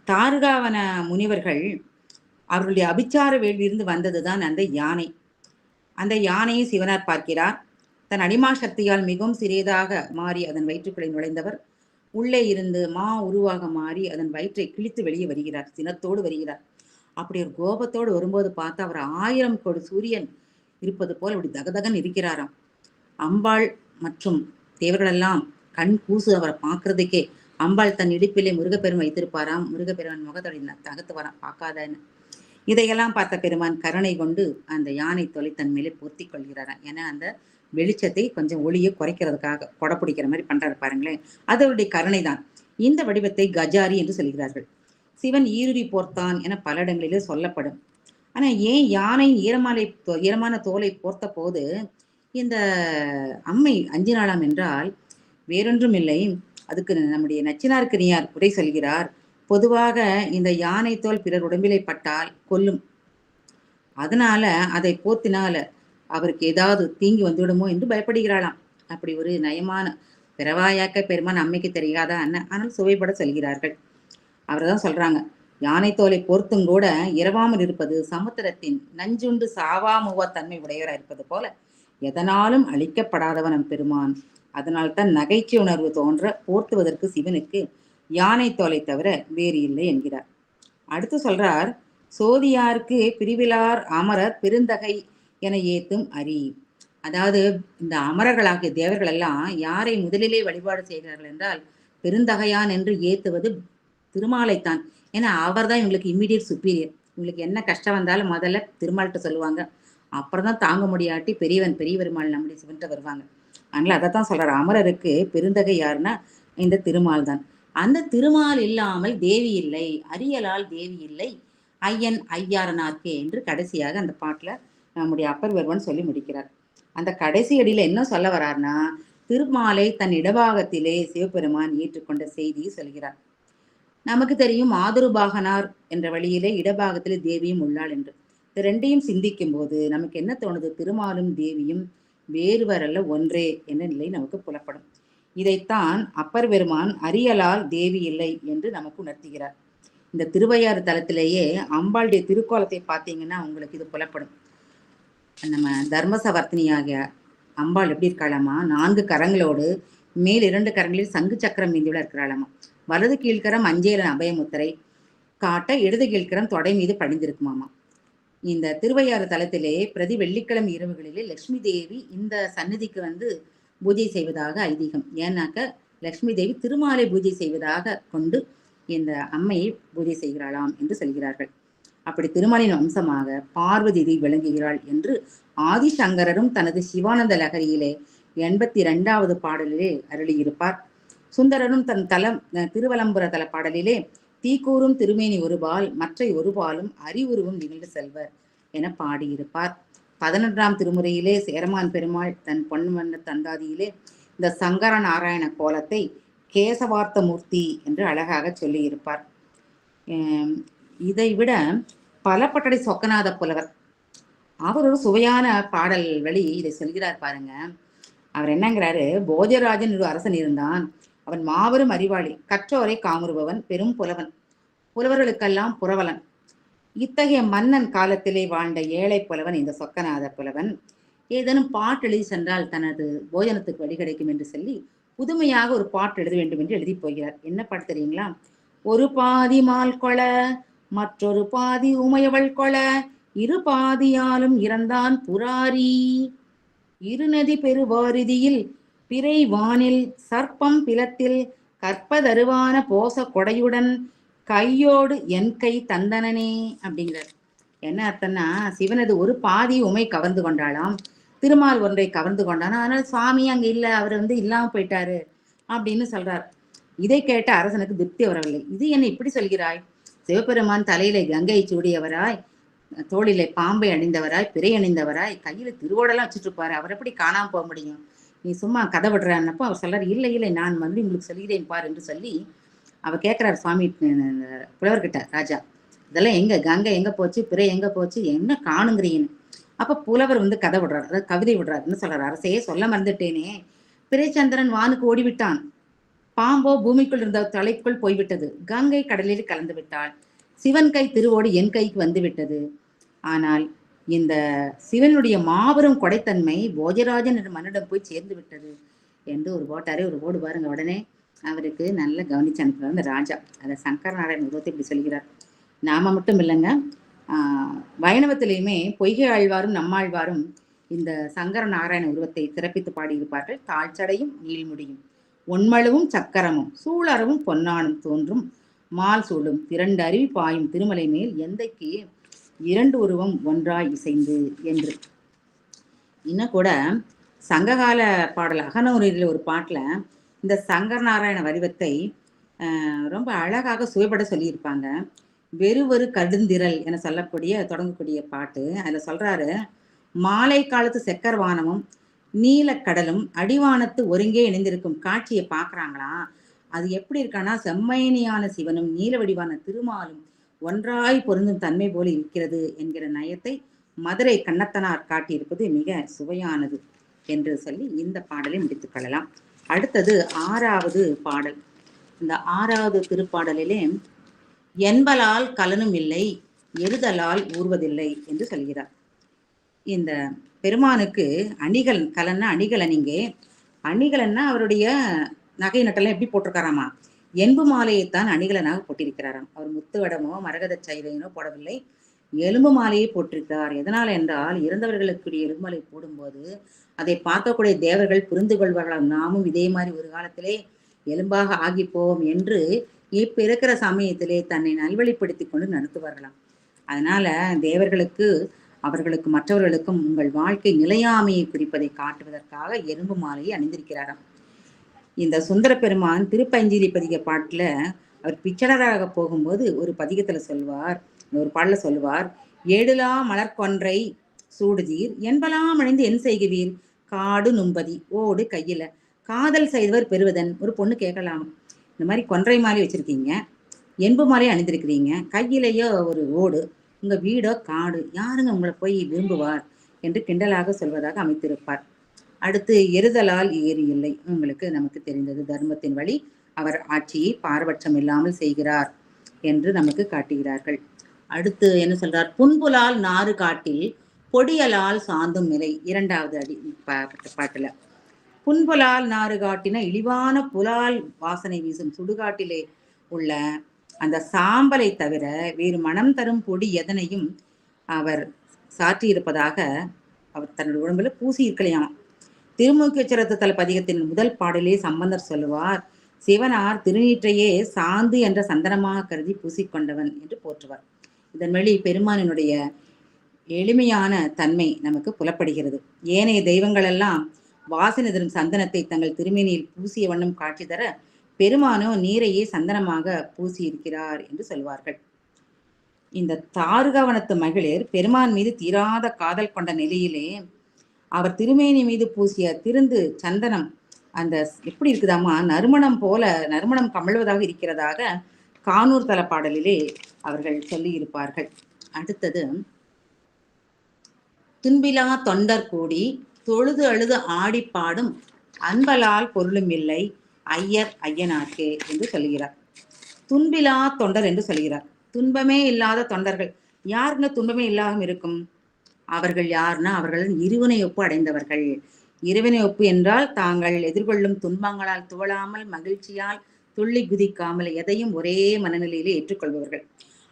தாருகாவன முனிவர்கள் அவர்களுடைய அபிச்சார வேள்வியிலிருந்து வந்ததுதான் அந்த யானை. அந்த யானையை சிவனார் பார்க்கிறார். தன் அடிமா சக்தியால் மிகவும் சிறியதாக மாறி அதன் வயிற்றுக்குள்ளே நுழைந்தவர் உள்ளே இருந்து உருவாக மாறி அதன் வயிற்றை கிழித்து வெளியே வருகிறார். சினத்தோடு வருகிறார். அப்படி ஒரு கோபத்தோடு வரும்போது பார்த்தா அவர் 1000 கோடி சூரியன் இருப்பது போல் அப்படி தகதகன் இருக்கிறாராம். அம்பாள் மற்றும் தேவர்களெல்லாம் கண் கூசு அவரை பார்க்கறதுக்கே. அம்பாள் தன் இடுப்பிலே முருகப்பெருமான் வைத்திருப்பாராம். முருகப்பெருமான் முகத்தோட தகத்து வரான், பார்க்காதன்னு. இதையெல்லாம் பார்த்த பெருமான் கருணை கொண்டு அந்த யானை தொலை தன் மேலே பொருத்தி கொள்கிறாராம். ஏன்னா அந்த வெளிச்சத்தை கொஞ்சம் ஒளியை குறைக்கிறதுக்காக கொடை பிடிக்கிற மாதிரி பண்றாரு பாருங்களேன். அதனுடைய கருணை தான். இந்த வடிவத்தை கஜாரி என்று சொல்கிறார்கள். சிவன் ஈருரி போர்த்தான் என பல இடங்களிலே சொல்லப்படும். ஆனா ஏன் யானை ஈரமான தோலை போர்த்த போது இந்த அம்மை அஞ்சினாளாம் என்றால் வேறொன்றும் இல்லை. அதுக்கு நம்முடைய நச்சினார்க்கனியார் உரை சொல்கிறார், பொதுவாக இந்த யானை தோல் பிறர் உடம்பிலே பட்டால் கொல்லும். அதனால அதை போத்தினால அவருக்கு ஏதாவது தீங்கி வந்துவிடுமோ என்று பயப்படுகிறாளாம். அப்படி ஒரு நயமான பிறவாயாக்க பெருமான் அம்மைக்கு தெரியாதா அண்ணன், ஆனால் சுவைப்பட சொல்கிறார்கள். அவர்தான் சொல்றாங்க, யானை தோலை பொறுத்தும் கூட இரவாமல் இருப்பது சமுத்திரத்தின் நஞ்சுண்டு சாவாமுவ தன்மை உடையவராக இருப்பது போல எதனாலும் அழிக்கப்படாதவன் நம் பெருமான். அதனால்தான் நகைச்சுவை உணர்வு தோன்ற போர்த்துவதற்கு சிவனுக்கு யானை தோலை தவிர வேறு இல்லை என்கிறார். அடுத்து சொல்றார், சோதியாருக்கு பிரிவிலார் அமரர் பெருந்தகை என ஏத்தும் அரி. அதாவது இந்த அமரர்களாகிய தேவர்கள் எல்லாம் யாரை முதலிலே வழிபாடு செய்கிறார்கள் என்றால் பெருந்தகையான் என்று ஏத்துவது திருமாலைத்தான். ஏன்னா அவர் தான் இவங்களுக்கு இம்மிடியட் சுப்பீரியர். இவங்களுக்கு என்ன கஷ்டம் வந்தாலும் முதல்ல திருமால்கிட்ட சொல்லுவாங்க, அப்புறம் தான் தாங்க முடியாட்டி பெரிய பெருமாள் நம்முடைய சிவன்கிட்ட வருவாங்க. அதனால அதைத்தான் சொல்றாரு, அமரருக்கு பெருந்தகை யாருன்னா இந்த திருமால் தான். அந்த திருமால் இல்லாமல் தேவி இல்லை, அரியலால் தேவி இல்லை, ஐயன் ஐயாரனார்க்கே என்று கடைசியாக அந்த பாட்டுல நம்முடைய அப்பர் பெருமான் சொல்லி முடிக்கிறார். அந்த கடைசி அடியில என்ன சொல்ல வர்றார்னா, திருமாலை தன் இடபாகத்திலே சிவபெருமான் ஏற்றுக்கொண்ட செய்தியை சொல்கிறார். நமக்கு தெரியும் ஆதுருபாகனார் என்ற வழியிலே இடபாகத்திலே தேவியும் உள்ளாள் என்று. இது ரெண்டையும் சிந்திக்கும் போது நமக்கு என்ன தோணுது? திருமாலும் தேவியும் வேறுவரல்ல ஒன்றே என்ற நிலை நமக்கு புலப்படும். இதைத்தான் அப்பர் பெருமான் அறியலால் தேவி இல்லை என்று நமக்கு உணர்த்துகிறார். இந்த திருவையாறு தலத்திலேயே அம்பாளுடைய திருக்கோலத்தை பார்த்தீங்கன்னா உங்களுக்கு இது புலப்படும். நம்ம தர்மசவர்த்தினியாகிய அம்பாள் எப்படி இருக்காளாமா, 4 கரங்களோடு மேல் 2 கரங்களில் சங்கு சக்கரம் மீதியோட இருக்கிறாளாமா. வலது கீழ்கரம் அஞ்சேலன் அபயமுத்திரை காட்ட, இடது கீழ்கரம் தொடை மீது படிந்திருக்குமாமா. இந்த திருவையாறு தலத்திலே பிரதி வெள்ளிக்கிழமை இரவுகளிலே லட்சுமி தேவி இந்த சந்நிதிக்கு பூஜை செய்வதாக ஐதீகம். ஏன்னாக்க லட்சுமி தேவி திருமாலை பூஜை செய்வதாக கொண்டு இந்த அம்மையை பூஜை செய்கிறாளாம் என்று சொல்கிறார்கள். அப்படி திருமாலின் வம்சமாக பார்வதி தேவி விளங்குகிறாள் என்று ஆதிசங்கரரும் தனது சிவானந்த லகரியிலே 82வது பாடலிலே அருளியிருப்பார். சுந்தரரும் தன் திருவலம்புர தல பாடலிலே தீக்கூறும் திருமேனி ஒருபால் மற்ற ஒருபாலும் அறிவுருவும் நிகழ்ந்து செல்வர் என பாடியிருப்பார். 11ஆம் திருமுறையிலே சேரமான் பெருமாள் தன் பொன்வண்ண தந்தாதியிலே இந்த சங்கர நாராயண கோலத்தை கேசவார்த்த மூர்த்தி என்று அழகாக சொல்லியிருப்பார். இதை விட பலப்பட்டடை சொக்கநாத புலவர் அவர் ஒரு சுவையான பாடல் வழி இதை சொல்கிறார் பாருங்க. அவர் என்னங்கிறாரு, போஜராஜன் ஒரு அரசன் இருந்தான். அவன் மாபெரும் அறிவாளி, கற்றோரை காமுறுபவன், பெரும் புலவன், புலவர்களுக்கெல்லாம் புரவலன். இத்தகைய மன்னன் காலத்திலே வாழ்ந்த ஏழை புலவன் இந்த சொக்கநாத புலவன். ஏதேனும் பாட்டு எழுதி சென்றால் தனது போஜனத்துக்கு வழி கிடைக்கும் என்று சொல்லி புதுமையாக ஒரு பாட்டு எழுத வேண்டும் என்று எழுதி போகிறார். என்ன பாட்டு தெரியுங்களா? ஒரு பாதி மால் கொள மற்றொரு பாதி உமையவள் கொள, இரு பாதியாலும் இறந்தான் புராரி, இருநதி பெருவாரிதியில் பிறை வானில் சர்ப்பம் பிலத்தில் கற்பதருவான போச கொடையுடன் கையோடு என் கை தந்தனனே அப்படிங்கிறார். என்ன அர்த்தம்னா, சிவனது ஒரு பாதி உமை கவர்ந்து கொண்டாளாம், திருமால் ஒன்றை கவர்ந்து கொண்டானா, அதனால சுவாமி அங்க இல்ல, அவர் இல்லாம போயிட்டாரு அப்படின்னு சொல்றார். இதை கேட்ட அரசனுக்கு திருப்தி வரவில்லை. இது என்ன இப்படி சொல்கிறாய்? சிவபெருமான் தலையிலே கங்கை சூடியவராய், தோளிலே பாம்பை அணிந்தவராய், பிறை அணிந்தவராய், கையில திருவோடெல்லாம் வச்சுட்டு இருப்பாரு, அவர் எப்படி காணாம போக முடியும்? நீ சும்மா கதை விடுறான்னப்போ அவர் சொல்றாரு, இல்லை இல்லை நான் உங்களுக்கு சொல்கிறேன் பார் என்று சொல்லி அவர் கேட்கிறார் சுவாமி புலவர்கிட்ட, ராஜா இதெல்லாம் எங்க, கங்கை எங்க போச்சு, பிறை எங்க போச்சு, என்ன காணுங்கிறீன்னு. அப்ப புலவர் கதை விடுறாரு, அதாவது கவிதை விடுறாருன்னு சொல்றாரு. அரசையே சொல்ல மறந்துட்டேனே, பிறைச்சந்திரன் வானுக்கு ஓடிவிட்டான், பாம்போ பூமிக்குள் இருந்த தலைக்குள் போய்விட்டது, கங்கை கடலில் கலந்து விட்டாள், சிவன் கை திருவோடு என் கைக்கு வந்து விட்டது. ஆனால் இந்த சிவனுடைய மாபெரும் கொடைத்தன்மை போஜராஜன் என்ற மன்னிடம் போய் சேர்ந்து விட்டது என்று ஒரு போடு பாருங்க. உடனே அவருக்கு நல்ல கவனிச்சு அனுப்புறாரு அந்த ராஜா. அதை சங்கர நாராயண உருவத்தை இப்படி சொல்கிறார். நாம மட்டும் இல்லைங்க, வைணவத்திலையுமே பொய்கை ஆழ்வாரும் நம்மாழ்வாரும் இந்த சங்கர நாராயண உருவத்தை சிறப்பித்து பாடியிருப்பார்கள். தாழ்ச்சடையும் நீள்முடியும் ஒன்மளவும் சக்கரமும் சூழறவும் பொன்னானும் தோன்றும் மால் சூழும் 2 அருவி பாயும் திருமலை மேல் எந்தைக்கு 2 உருவம் ஒன்றாய் இசைந்து என்று. இன்னும் கூட சங்ககால பாடல் அகநூறில் ஒரு பாட்டுல இந்த சங்கர நாராயண வடிவத்தை ரொம்ப அழகாக சுவைப்பட சொல்லியிருப்பாங்க. வெறுவரு கடுந்திரல் என தொடங்கக்கூடிய பாட்டு. அதுல சொல்றாரு, மாலை காலத்து செக்கர் வானமும் நீலக்கடலும் அடிவானத்து ஒருங்கே இணைந்திருக்கும் காட்சியை பார்க்கறாங்களாம். அது எப்படி இருக்கான்னா, செம்மையனியான சிவனும் நீல வடிவான திருமாலும் ஒன்றாய் பொருந்தும் தன்மை போல இருக்கிறது என்கிற நயத்தை மதுரை கண்ணத்தனார் காட்டியிருப்பது மிக சுவையானது என்று சொல்லி இந்த பாடலை முடித்துக் கொள்ளலாம். அடுத்தது 6வது பாடல். இந்த 6வது திருப்பாடலிலே என்பலால் கலனும் இல்லை, எருதலால் ஊர்வதில்லை என்று சொல்கிறார். இந்த பெருமானுக்கு அணிகலன், கலன்னா அணிகலன். இங்கே அணிகலன்னா அவருடைய நகை நட்டெல்லாம் எப்படி போட்டிருக்காராமா, எலும்பு மாலையைத்தான் அணிகலனாக போட்டிருக்கிறாராம். அவர் முத்து வடமோ மரகத சைலையனோ போடவில்லை, எலும்பு மாலையை போட்டிருக்கிறார். எதனால் என்றால், இறந்தவர்களுக்கு எலும்பு மாலை போடும்போது அதை பார்க்கக்கூடிய தேவர்கள் புரிந்து கொள்வார்களாம், நாமும் இதே மாதிரி ஒரு காலத்திலே எலும்பாக ஆகி போவோம் என்று இப்ப இருக்கிற சமயத்திலே தன்னை நல்வழிப்படுத்தி கொண்டு நடத்துவார்களாம். அதனால தேவர்களுக்கு, அவர்களுக்கு, மற்றவர்களுக்கும் உங்கள் வாழ்க்கை நிலையாமையை குறிப்பதை காட்டுவதற்காக எறும்பு மாலையை அணிந்திருக்கிறாராம். இந்த சுந்தர பெருமான் திருப்பஞ்சிரி பதிக பாட்டுல அவர் பிச்சடராக போகும்போது ஒரு பதிகத்துல சொல்வார், ஒரு பாடல சொல்லுவார், ஏடுலா மலர்கொன்றை சூடுதீர் என்பலாம் அணிந்து என் செய்குவீர், காடு நும்பதி ஓடு கையில காதல் செய்தவர் பெறுவதன். ஒரு பொண்ணு கேட்கலாம், இந்த மாதிரி கொன்றை மாலை வச்சிருக்கீங்க, என்பு மாலை அணிந்திருக்கிறீங்க, கையிலேயோ ஒரு ஓடு, உங்க வீடோ காடு, யாருங்க உங்களை போய் விரும்புவார் என்று கிண்டலாக சொல்வதாக அமைத்திருப்பார். அடுத்து எருதலால் ஏரி இல்லை. உங்களுக்கு நமக்கு தெரிந்தது. தர்மத்தின் வழி அவர் ஆட்சியை பாரபட்சம் இல்லாமல் செய்கிறார் என்று நமக்கு காட்டுகிறார்கள். அடுத்து என்ன சொல்றார்? புன்புலால் நாறு காட்டில் பொடியலால் சாந்தும் நிலை. 2வது அடி பாட்டுல புன்புலால் நாறு காட்டின இழிவான புலால் வாசனை வீசும் சுடுகாட்டிலே உள்ள அந்த சாம்பலை தவிர வேறு மனம் தரும் பொடி எதனையும் அவர் சாற்றியிருப்பதாக அவர் தன்னுடைய உடம்புல பூசி இருக்கலையாம். திருமுகச்சிரத்துத்தல பதிகத்தின் முதல் பாடலே சம்பந்தர் சொல்லுவார், சிவனார் திருநீற்றையே சாந்து என்ற சந்தனமாக கருதி பூசிக்கொண்டவன் என்று போற்றுவார். இதன் வழி பெருமானினுடைய எளிமையான தன்மை நமக்கு புலப்படுகிறது. ஏனைய தெய்வங்கள் எல்லாம் வாசனை தரும் சந்தனத்தை தங்கள் திருமேனியில் பூசிய வண்ணம் காட்சி தர, பெருமானோ நீரையே சந்தனமாக பூசி இருக்கிறார் என்று சொல்வார்கள். இந்த தாருகவனத்து மகளிர் பெருமான் மீது தீராத காதல் கொண்ட நிலையிலே அவர் திருமேனி மீது பூசிய திருந்து சந்தனம் அந்த எப்படி இருக்குதாமா, நறுமணம் கமழ்வதாக இருக்கிறதாக கானூர் தல பாடலிலே அவர்கள் சொல்லி இருப்பார்கள். அடுத்தது, துன்பிலா தொண்டர் கூடி தொழுது அழுது ஆடி பாடும் அன்பலால் பொருளும் இல்லை ஐயனார்க்கே என்று சொல்கிறார். துன்பிலா தொண்டர் என்று சொல்கிறார். துன்பமே இல்லாத தொண்டர்கள். யாருன்னு துன்பமே இல்லாமல் இருக்கும்? அவர்கள் யாருன்னா, அவர்கள் இருவினை ஒப்பு அடைந்தவர்கள். இருவினை ஒப்பு என்றால் தாங்கள் எதிர்கொள்ளும் துன்பங்களால் துவளாமல் மகிழ்ச்சியால் துள்ளி குதிக்காமல் எதையும் ஒரே மனநிலையிலே ஏற்றுக்கொள்பவர்கள்.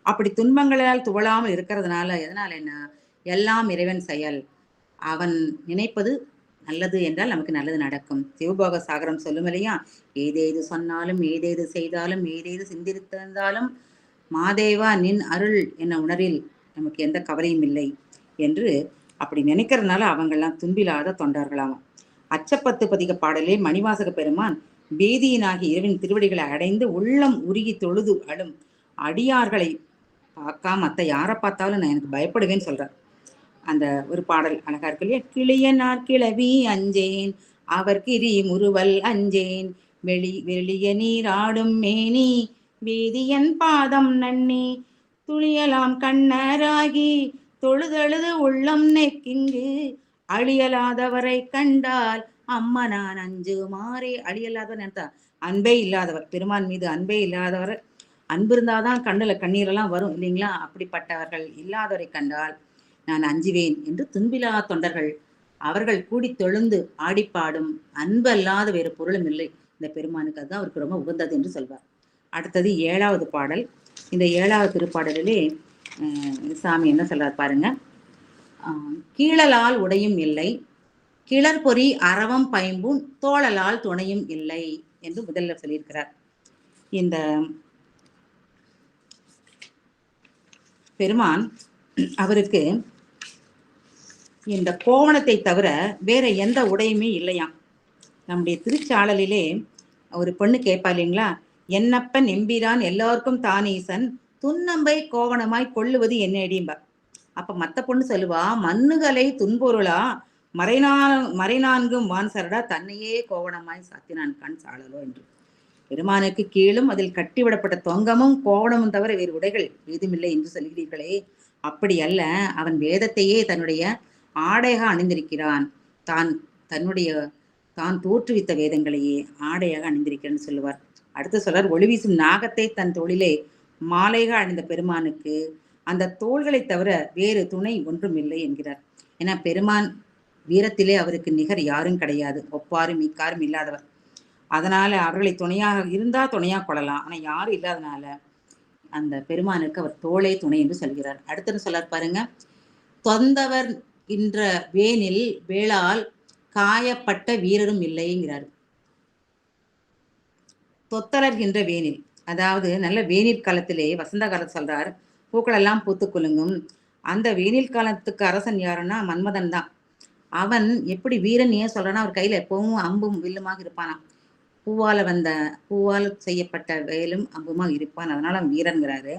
அப்படி துன்பங்களால் துவளாமல் இருக்கிறதுனால எதனால என்ன, எல்லாம் இறைவன் செயல், அவன் நினைப்பது நல்லது என்றால் நமக்கு நல்லது நடக்கும். சிவபோக சாகரம் சொல்லும் இல்லையா, ஏதேது சொன்னாலும் ஏதேது செய்தாலும் ஏதேது சிந்தித்திருந்தாலும் மாதேவா நின் அருள் என்ன உணரில் நமக்கு எந்த கவலையும் இல்லை என்று அப்படி நினைக்கிறதுனால அவங்கெல்லாம் துன்பில்லாத தொண்டர்களாகும். அச்சப்பத்து பதிக பாடலே மணிவாசக பெருமான் பேதியினாகி இறைவன் திருவடிகளை அடைந்து உள்ளம் உருகி தொழுது அழும் அடியார்களை பார்க்காம மற்ற யாரை பார்த்தாலும் நான் எனக்கு பயப்படுவேன்னு சொல்றார். அந்த ஒரு பாடல் அழகா இருக்கு இல்லையா, கிளியனார் கிளவி அஞ்சேன் அவர் கிரி முறுவல் அஞ்சேன் வெளிய நீராடும் மேனி வேதியன் பாதம் நன்னி துளியலாம் கண்ணராகி தொழுதழுது உள்ளம் நெக்கிங்கு அழியலாதவரை கண்டால் அம்மா நான் அஞ்சு மாறே. அழியலாதவர் நினைத்தா அன்பே இல்லாதவர், பெருமான் மீது அன்பே இல்லாதவர். அன்பு இருந்தாதான் கண்ணுல கண்ணீரெல்லாம் வரும் இல்லைங்களா, அப்படிப்பட்டவர்கள் இல்லாதவரை கண்டால் நான் அஞ்சுவேன் என்று துன்பிலா தொண்டர்கள் அவர்கள் கூடி தொழுந்து ஆடிப்பாடும் அன்பு அல்லாத வேறு பொருளும் இல்லை இந்த பெருமானுக்கு, அதுதான் அவருக்கு ரொம்ப உகந்தது என்று சொல்வார். அடுத்தது 7வது பாடல். இந்த 7வது திருப்பாடலிலே சாமி என்ன சொல்றார் பாருங்க, கீழலால் உடையும் இல்லை கிளர்பொறி அறவம் பயம்பும் தோழலால் துணையும் இல்லை என்று முதல்ல சொல்லியிருக்கிறார். இந்த பெருமான் அவருக்கு இந்த கோவணத்தை தவிர வேற எந்த உடையுமே இல்லையாம். நம்முடைய திருச்சாளலிலே ஒரு பொண்ணு கேட்பா இல்லைங்களா, என்னப்பன் எம்பிரான் எல்லாருக்கும் தானீசன் துன்னம்பை கோவணமாய் கொள்ளுவது என்னடிம்பா. அப்ப மத்த பொண்ணு சொல்லுவா, மண்ணுகளை துன்பொருளா மறைநான்கும் வான் சரடா தன்னையே கோவணமாய் சாத்தினான் கண் சாளலோ என்று. பெருமானுக்கு கீழும் அதில் கட்டிவிடப்பட்ட தொங்கமும் கோவணமும் தவிர வேறு உடைகள் ஏதுமில்லை என்று சொல்கிறீர்களே, அப்படி அல்ல, அவன் வேதத்தையே தன்னுடைய ஆடையாக அணிந்திருக்கிறான். தான் தோற்றுவித்த வேதங்களையே ஆடையாக அணிந்திருக்கிறான்னு சொல்லுவார். அடுத்து சொல்றார், ஒளிவீசும் நாகத்தை தன் தோளிலே மாலையாக அணிந்த பெருமானுக்கு அந்த தோள்களை தவிர வேறு துணை ஒன்றும் இல்லை என்கிறார். ஏன்னா பெருமான் வீரத்திலே அவருக்கு நிகர் யாரும் கிடையாது, ஒப்பாரும் மிக்காரும் இல்லாதவர். அதனால அவர்களை துணையாக இருந்தா துணையா கொள்ளலாம், ஆனா யாரும் இல்லாதனால அந்த பெருமானுக்கு அவர் தோளே துணை என்று சொல்கிறார். அடுத்தது சொல்லார் பாருங்க, தொந்தவர் என்ற வேனில் வேளால் காயப்பட்ட வீரரும் இல்லைங்கிறார். தொத்தலர்கின்ற வேனில், அதாவது நல்ல வேநீர் காலத்திலே வசந்த காலத்து சொல்றார், பூக்கள் எல்லாம் பூத்து குலுங்கும். அந்த வேநீர் காலத்துக்கு அரசன் யாருன்னா மன்மதன் தான். அவன் எப்படி வீரன் ஏன் சொல்றான்னா, அவர் கையில எப்பவும் அம்பும் வில்லுமாக இருப்பானாம். பூவால் செய்யப்பட்ட வேலும் அம்புமாக இருப்பான், அதனால அவன் வீரன்கிறாரு.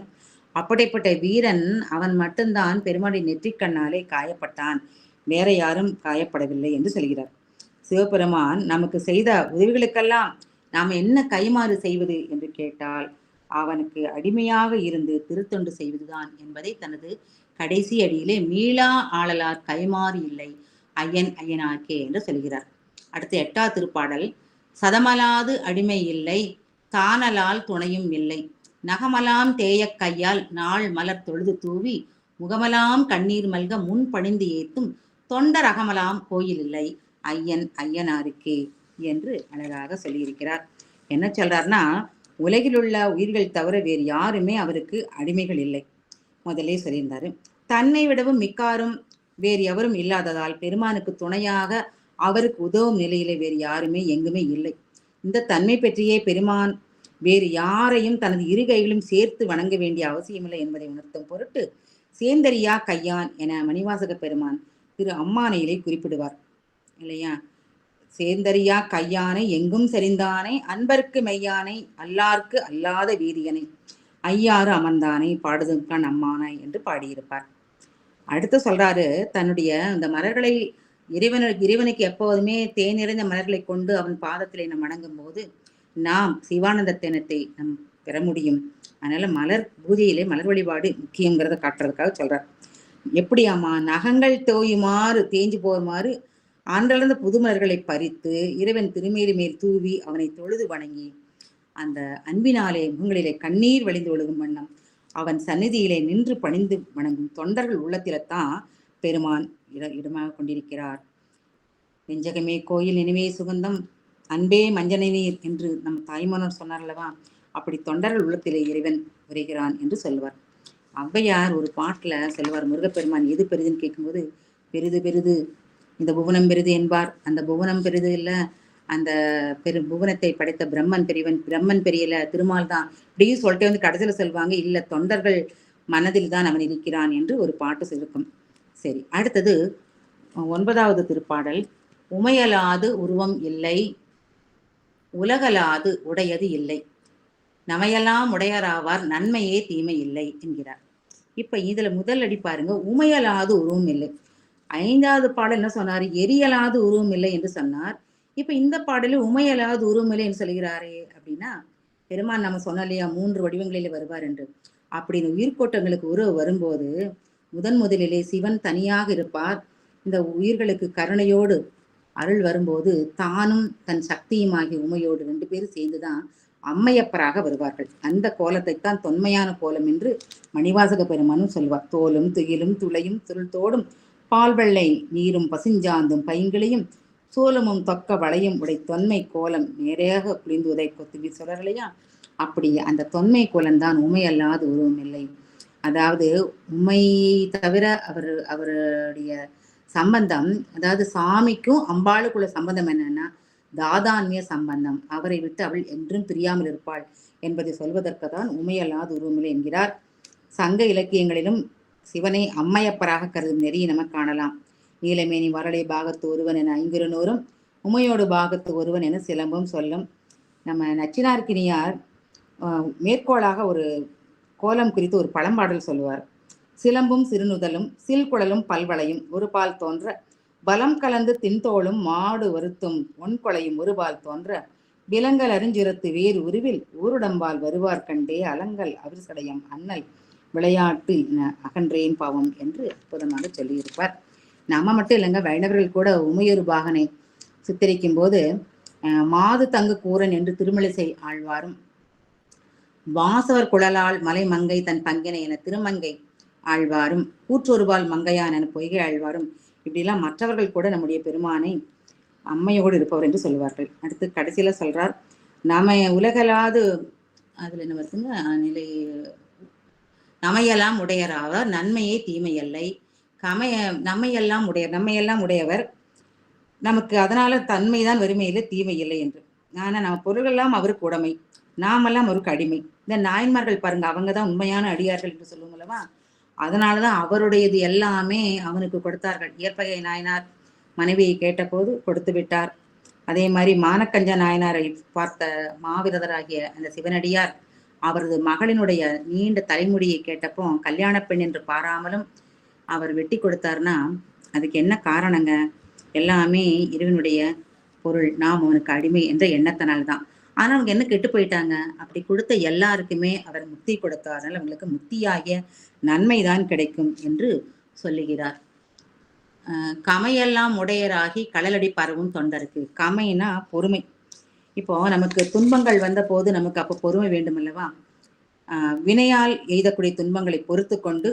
அப்படிப்பட்ட வீரன் அவன் மட்டும்தான் பெருமாளுடைய நெற்றிக்கண்ணாலே காயப்பட்டான், வேற யாரும் காயப்படவில்லை என்று சொல்கிறார். சிவபெருமான் நமக்கு செய்த உதவிகளுக்கெல்லாம் நாம் என்ன கைமாறு செய்வது என்று கேட்டால் அவனுக்கு அடிமையாக இருந்து திருத்தொண்டு செய்வதுதான் என்பதை தனது கடைசி அடியிலே மீளா ஆளலார் கைமாறு இல்லை ஐயனார்க்கே என்று சொல்கிறார். அடுத்து 8வது திருப்பாடல். சதமலாது அடிமை இல்லை, தானலால் துணையும் இல்லை, நகமலாம் தேயக் கையால் நாள் மலர் தொழுது தூவி, முகமலாம் கண்ணீர் மல்க முன் பணிந்து ஏத்தும், தொண்டர் அகமலாம் கோயில் இல்லை, ஐயன் ஐயனாருக்கே என்று அழகாக சொல்லியிருக்கிறார். என்ன சொல்றாருன்னா, உலகில் உள்ள உயிர்கள் தவிர வேறு யாருமே அவருக்கு அடிமைகள் இல்லை. முதலே சொல்லியிருந்தாரு. தன்னை விடவும் மிக்காரும் வேறு எவரும் இல்லாததால் பெருமானுக்கு துணையாக அவருக்கு உதவும் நிலையிலே வேறு யாருமே எங்குமே இல்லை. இந்த தன்மை பற்றியே பெருமான் வேறு யாரையும் தனது இரு கைகளும் சேர்த்து வணங்க வேண்டிய அவசியமில்லை என்பதை உணர்த்தும் பொருட்டு சேந்தரியா கையான் என மணிவாசக பெருமான் திரு அம்மானையிலே குறிப்பிடுவார் இல்லையா. சேந்தரியா கையானை எங்கும் செறிந்தானை, அன்பர்க்கு மெய்யானை, அல்லார்க்கு அல்லாத வீரியனை, ஐயாறு அமர்ந்தானை, பாடுதுக்கான் அம்மானாய் என்று பாடியிருப்பார். அடுத்து சொல்றாரு, தன்னுடைய இந்த மலர்களை இறைவனுக்கு எப்போதுமே தேன் நிறைந்த மலர்களை கொண்டு அவன் பாதத்திலே நாம் வணங்கும் போது நாம் சிவானந்த தேனத்தை நம் பெற முடியும். அதனால மலர் பூஜையிலே மலர் வழிபாடு முக்கியங்கிறத காட்டுறதுக்காக சொல்றார். எப்படியாமா, நகங்கள் தோயுமாறு தேஞ்சு போகுமாறு ஆண்டளர்ந்த புதுமலர்களை பறித்து இறைவன் திருமேறி மேல் தூவி அவனை தொழுது வணங்கி அந்த அன்பினாலே முகங்களிலே கண்ணீர் வழிந்து ஒழுகும் வண்ணம் அவன் சந்நிதியிலே நின்று பணிந்து வணங்கும் தொண்டர்கள் உள்ளத்தில்தான் பெருமான் இடமாக கொண்டிருக்கிறார். நெஞ்சகமே கோயில் நினைவே சுகந்தம், அன்பே மஞ்சனை நீர் என்று நம் தாய்மானவர் சொன்னார் அல்லவா, அப்படி தொண்டர்கள் உள்ளத்திலே இறைவன் வருகிறான் என்று சொல்வார். ஔவையார் ஒரு பாட்டுல சொல்வார், முருகப்பெருமான் எது பெரிதுன்னு கேட்கும்போது, பெரிது பெரிது இந்த புவனம் பெரிது என்பார். அந்த புவனம் பெரிது இல்லை, அந்த புவனத்தை படைத்த பிரம்மன் பெரியவன், பிரம்மன் பெரியல, திருமால் தான், இப்படியும் சொல்லிட்டு வந்து கடைசியில் சொல்வாங்க, இல்லை தொண்டர்கள் மனதில் தான் அவன் இருக்கிறான் என்று ஒரு பாட்டு இருக்கும். சரி, அடுத்தது 9வது திருப்பாடல். உமையலாது உருவம் இல்லை, உலகலாது உடையது இல்லை, நமையெல்லாம் உடையராவார், நன்மையே தீமை இல்லை என்கிறார். இப்ப இதுல முதல் அடி பாருங்க, உமையலாது உருவம் இல்லை. 5வது பாடல் என்ன சொன்னார், எரியலாது உருவம் இல்லை என்று சொன்னார். இப்ப இந்த பாடலில் உமையலாது உருவம் இல்லை என்று சொல்கிறாரே அப்படின்னா, பெருமான் நம்ம சொன்னோம் இல்லையா 3 வடிவங்களிலே வருவார் என்று. அப்படின்னு உயிர்கோட்டங்களுக்கு உறவு வரும்போது முதலிலே சிவன் தனியாக இருப்பார். இந்த உயிர்களுக்கு கருணையோடு அருள் வரும்போது தானும் தன் சக்தியுமாகி உமையோடு 2 பேரும் சேர்ந்துதான் அம்மையப்பராக வருவார்கள். அந்த கோலத்தை தான் தொன்மையான கோலம் என்று மணிவாசக பெருமானும் சொல்வார். தோலும் துயிலும் துளையும் சுருள்தோடும் பால் வெள்ளை நீரும் பசுஞ்சாந்தும் பைங்கிளையும் சோளமும் தொக்க வளையும் உடை தொன்மை கோலம் நேராக குளிந்து உதை கொத்துவி சொல்றலையா, அப்படி அந்த தொன்மை கோலம்தான் உமையல்லாத உருவம் இல்லை. அதாவது உமை தவிர அவருடைய சம்பந்தம், அதாவது சாமிக்கும் அம்பாளுக்குள்ள சம்பந்தம் என்னன்னா தாதான்மிய சம்பந்தம். அவரை விட்டு அவள் என்றும் பிரியாமல் இருப்பாள் என்பதை சொல்வதற்கு தான் உமையல்லாத உருவமில்லை என்கிறார். சங்க இலக்கியங்களிலும் சிவனை அம்மையப்பராக கருதும் நெறியை நமக்கு காணலாம். நீலமேனி வரலை பாகத்து ஒருவன் என 500 உமையோடு பாகத்து ஒருவன் என சிலம்பும் சொல்லும். நம்ம நச்சினார்க்கினியார் மேற்கோளாக ஒரு கோலம் குறித்து ஒரு பழம்பாடல் சொல்லுவார். சிலம்பும் சிறுநுதலும் சில்குழலும் பல்வளையும் ஒரு பால் தோன்ற, பலம் கலந்து தின்தோளும் மாடு வருத்தும் ஒன்கொலையும் ஒரு பால் தோன்ற, விலங்கல் அறிஞ்சிறத்து வேறு உருவில் ஊருடம்பால் வருவார் கண்டே அலங்கல் அவிர்சடையம் அண்ணல் விளையாட்டு அகன்றேன் பாவம் என்று அற்புதமாக சொல்லியிருப்பார். நம்ம மட்டும் இல்லைங்க, வைணவர்கள் கூட உமையொரு பாகனை சித்தரிக்கும் போது மாது தங்கு கூரன் என்று திருமலிசை ஆழ்வாரும், வாசவர் குழலால் மலை மங்கை தன் பங்கினை என திருமங்கை ஆழ்வாரும், கூற்றொருபால் மங்கையான் என பொய்கை ஆழ்வாரும், இப்படிலாம் மற்றவர்கள் கூட நம்முடைய பெருமானை அம்மையோடு இருப்பவர் என்று சொல்லுவார்கள். அடுத்து கடைசியில சொல்றார், நாம உலகலாது அதுல என்ன வருதுங்க, நிலை நமையெல்லாம் உடையராவர், நன்மையே தீமை இல்லை, நம்மையெல்லாம் உடையவர், நமக்கு அதனால தன்மைதான் வறுமை இல்லை, தீமை இல்லை என்று. ஆனா நம்ம பொருள்கள்லாம் அவருக்கு உடைமை, நாமெல்லாம் அவருக்கு அடிமை. இந்த நாயன்மார்கள் பாருங்க, அவங்கதான் உண்மையான அடியார்கள் என்று சொல்லுவோம் அல்லவா. அதனாலதான் அவருடையது எல்லாமே அவனுக்கு கொடுத்தார்கள். இயற்பகை நாயனார் மனைவியை கேட்டபோது கொடுத்து விட்டார். அதே மாதிரி மானக்கஞ்ச நாயனாரை பார்த்த மாவிரதராகிய அந்த சிவனடியார் அவரது மகளினுடைய நீண்ட தலைமுடியை கேட்டப்போ கல்யாண பெண் என்று பாராமலும் அவர் வெட்டி கொடுத்தார்னா அதுக்கு என்ன காரணங்க? எல்லாமே இறைவனுடைய பொருள், நாம் அவனுக்கு அடிமை என்ற எண்ணத்தினால்தான். ஆனா அவங்க என்ன கெட்டு போயிட்டாங்க? அப்படி கொடுத்த எல்லாருக்குமே அவர் முக்தி கொடுத்தார். அதனால அவங்களுக்கு முக்தியாகிய நன்மைதான் கிடைக்கும் என்று சொல்லுகிறார். கமையெல்லாம் உடையராகி கடலடி பரவும் தொண்டருக்கு. கமைனா பொறுமை. இப்போ நமக்கு துன்பங்கள் வந்த போது நமக்கு அப்போ பொறுமை வேண்டும் அல்லவா? வினையால் எய்தக்கூடிய துன்பங்களை பொறுத்து கொண்டு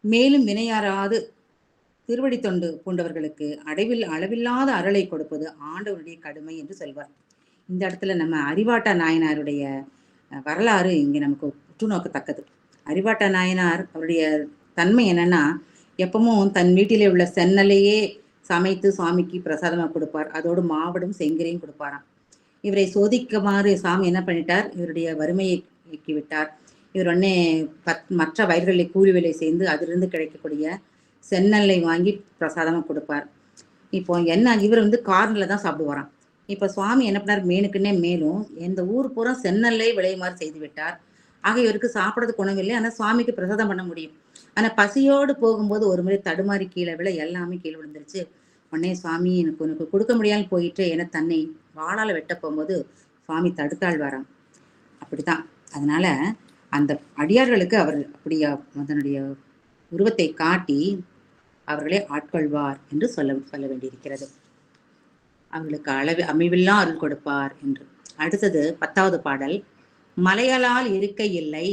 மேலும் வினையாராது திருவடி தொண்டு பூண்டவர்களுக்கு அளவில்லாத அருளை கொடுப்பது ஆண்டவருடைய கடுமை என்று சொல்வார். இந்த இடத்துல நம்ம அறிவாட்ட நாயனாருடைய வரலாறு இங்கே நமக்கு உற்று நோக்கத்தக்கது. அறிவாட்ட நாயனார் அவருடைய தன்மை என்னன்னா, எப்பவும் தன் வீட்டிலே உள்ள சென்னலையே சமைத்து சுவாமிக்கு பிரசாதமாக கொடுப்பார். அதோடு மாவடும் செங்கரையும் கொடுப்பாராம். இவரை சோதிக்குமாறு சாமி என்ன பண்ணிட்டார், இவருடைய வறுமையை நீக்கிவிட்டார். இவர் உடனே மற்ற வயல்களில் கூலி வேலை செய்து அதிலிருந்து கிடைக்கக்கூடிய செந்நெல்லை வாங்கி பிரசாதமாக கொடுப்பார். இப்போ என்ன, இவர் கார்னில் தான் சாப்பிடுவாராம். இப்போ சுவாமி என்ன பண்ணார், மேனுக்குன்னே மேலும் இந்த ஊர் பூரா செந்நெல்லை விளையுமாறு செய்து விட்டார். ஆக இவருக்கு சாப்பிட்றதுக்கு உணவில்லை, ஆனால் சுவாமிக்கு பிரசாதம் பண்ண முடியும். ஆனால் பசியோடு போகும்போது ஒரு முறை தடுமாறி கீழே விழ எல்லாமே கீழே விழுந்துருச்சு. உடனே சுவாமி உனக்கு கொடுக்க முடியாமல் போயிட்டு என தன்னை வாளால் வெட்ட போகும்போது சுவாமி தடுத்தாழ்வாராம். அப்படித்தான். அதனால அந்த அடியார்களுக்கு அவர் அப்படியா அதனுடைய உருவத்தை காட்டி அவர்களே ஆட்கொள்வார் என்று சொல்ல வேண்டியிருக்கிறது. அவர்களுக்கு அமைவில்லா அருள் கொடுப்பார் என்று. அடுத்தது 10வது பாடல். மலையலால் இருக்கை இல்லை,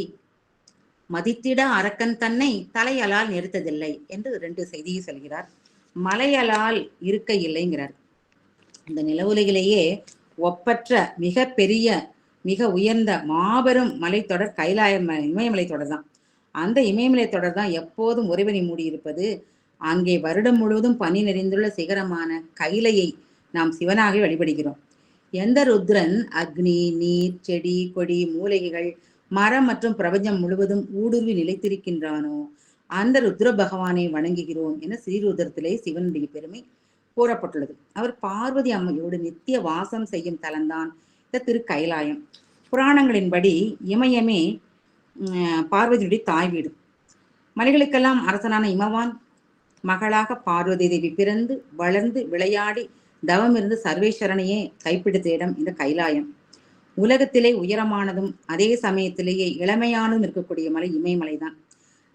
மதித்திட அரக்கன் தன்னை தலையலால் நிறுத்ததில்லை என்று 2 செய்தியை சொல்கிறார். மலையலால் இருக்கை இல்லைங்கிறார். இந்த நிலவுலகிலேயே ஒப்பற்ற மிக பெரிய மிக உயர்ந்த மாபெரும் மலைத்தொடர் இமயமலை தொடர் தான். அந்த இமயமலை தொடர் தான் எப்போதும் உறைவனை மூடியிருப்பது. அங்கே வருடம் முழுவதும் பனி நிறைந்துள்ள சிகரமான கைலையை நாம் சிவனாக வழிபடுகிறோம். எந்த ருத்ரன் அக்னி, நீர், செடி, கொடி, மூலிகைகள், மரம் மற்றும் பிரபஞ்சம் முழுவதும் ஊடுருவி நிலைத்திருக்கின்றானோ அந்த ருத்ர பகவானை வணங்குகிறோம் என ஸ்ரீருத்ரத்திலே சிவனுடைய பெருமை கூறப்பட்டுள்ளது. அவர் பார்வதி அம்மையோடு நித்திய வாசம் செய்யும் தலம்தான் இந்த திரு கைலாயம். புராணங்களின்படி இமயமே பார்வதியுடைய தாய் வீடு. மலைகளுக்கெல்லாம் அரசனான இமவான் மகளாக பார்வதி தேவி பிறந்து வளர்ந்து விளையாடி தவம் இருந்து சர்வேஸ்வரனையே கைப்பிடித்த இடம் இந்த கைலாயம். உலகத்திலே உயரமானதும் அதே சமயத்திலேயே இளமையானதும் இருக்கக்கூடிய மலை இமயமலை தான்.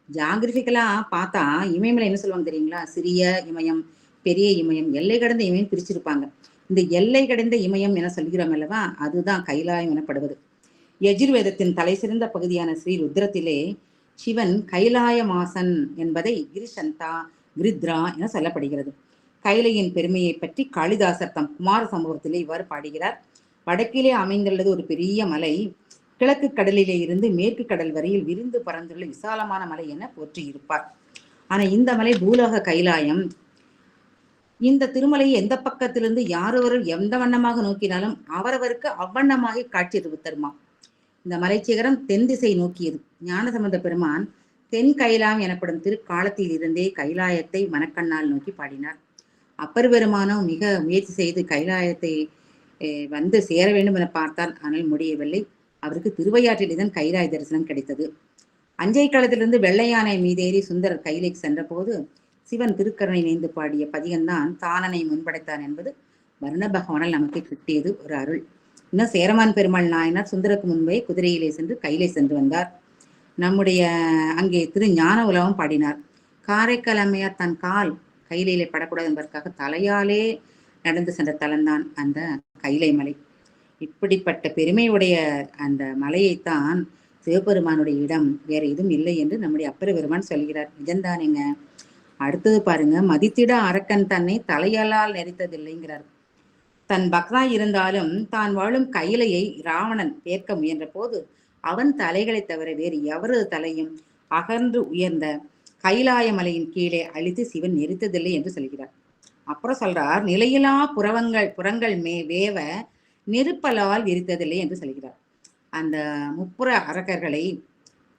ஜாகிரபிக்கலா பார்த்தா இமயமலை என்ன சொல்லுவாங்க தெரியுங்களா? சிறிய இமயம், பெரிய இமயம், எல்லை கடந்த இமயம் பிரிச்சிருப்பாங்க. இந்த எல்லை கடந்த இமயம் என சொல்கிறோம் அல்லவா, அதுதான் கைலாயம் எனப்படுவது. யஜுர்வேதத்தின் தலை சிறந்த பகுதியான ஸ்ரீ ருத்ரத்திலே சிவன் கைலாயமாசன் என்பதை கிரிசந்தா கிரித்ரா என சொல்லப்படுகிறது. கைலையின் பெருமையை பற்றி காளிதாசர் தம் குமார சமூகத்திலே இவ்வாறு பாடுகிறார். வடக்கிலே அமைந்துள்ளது ஒரு பெரிய மலை, கிழக்கு கடலிலே இருந்து மேற்கு கடல் வரையில் விரிந்து பறந்துள்ள விசாலமான மலை என போற்றி இருப்பார். ஆனா இந்த மலை பூலோக கைலாயம். இந்த திருமலையை எந்த பக்கத்திலிருந்து யாரொருவர் எந்த வண்ணமாக நோக்கினாலும் அவரவருக்கு அவ்வண்ணமாக காட்சி தருமா. இந்த மலைச்சிகரம் தென் திசை நோக்கியது. ஞானசம்பந்த பெருமான் தென் கைலாயம் எனப்படும் திருக்காலத்தில் இருந்தே கைலாயத்தை மனக்கண்ணால் நோக்கி பாடினார். அப்பர் பெருமானோ மிக முயற்சி செய்து கைலாயத்தை வந்து சேர வேண்டும் என பார்த்தார். ஆனால் முடியவில்லை. அவருக்கு திருவையாற்றில் தான் கைலாய தரிசனம் கிடைத்தது. அஞ்சை காலத்திலிருந்து வெள்ளையானை மீதேறி சுந்தரர் கைலை சென்ற போது சிவன் திருக்கருணை நேர்ந்து பாடிய பதிகம்தான் தானனை முன்படைத்தான் என்பது வருண பகவானால் நமக்கு கிட்டியது ஒரு அருள். இன்னும் சேரமான் பெருமாள் நாயனார் சுந்தருக்கு முன்பே குதிரையிலே சென்று கைலை சென்று வந்தார். நம்முடைய அங்கே திரு ஞான உலகம் பாடினார். காரைக்கால் அம்மையார் தன் கால் கைலையிலே படக்கூடாது என்பதற்காக தலையாலே நடந்து சென்ற தலம்தான் அந்த கைலை மலை. இப்படிப்பட்ட பெருமையுடைய அந்த மலையைத்தான் சிவபெருமானுடைய இடம் வேற எதுவும் இல்லை என்று நம்முடைய அப்பர் பெருமான் சொல்கிறார். நிஜம்தானுங்க. அடுத்தது பாருங்க, மதித்திட அரக்கன் தன்னை தலையாலால் நெறித்ததில்லைங்கிறார். தன் பக்தாய் இருந்தாலும் தான் வாழும் கைலையை ராவணன் ஏற்க முயன்ற போது அவன் தலைகளை தவிர வேறு எவரது தலையும் அகன்று உயர்ந்த கைலாய மலையின் கீழே அழித்து சிவன் நெறித்ததில்லை என்று சொல்கிறார். அப்புறம் சொல்றார், நிலையிலா புறங்கள் வேவ நெருப்பலால் விரித்ததில்லை என்று சொல்கிறார். அந்த முப்புற அரக்கர்களை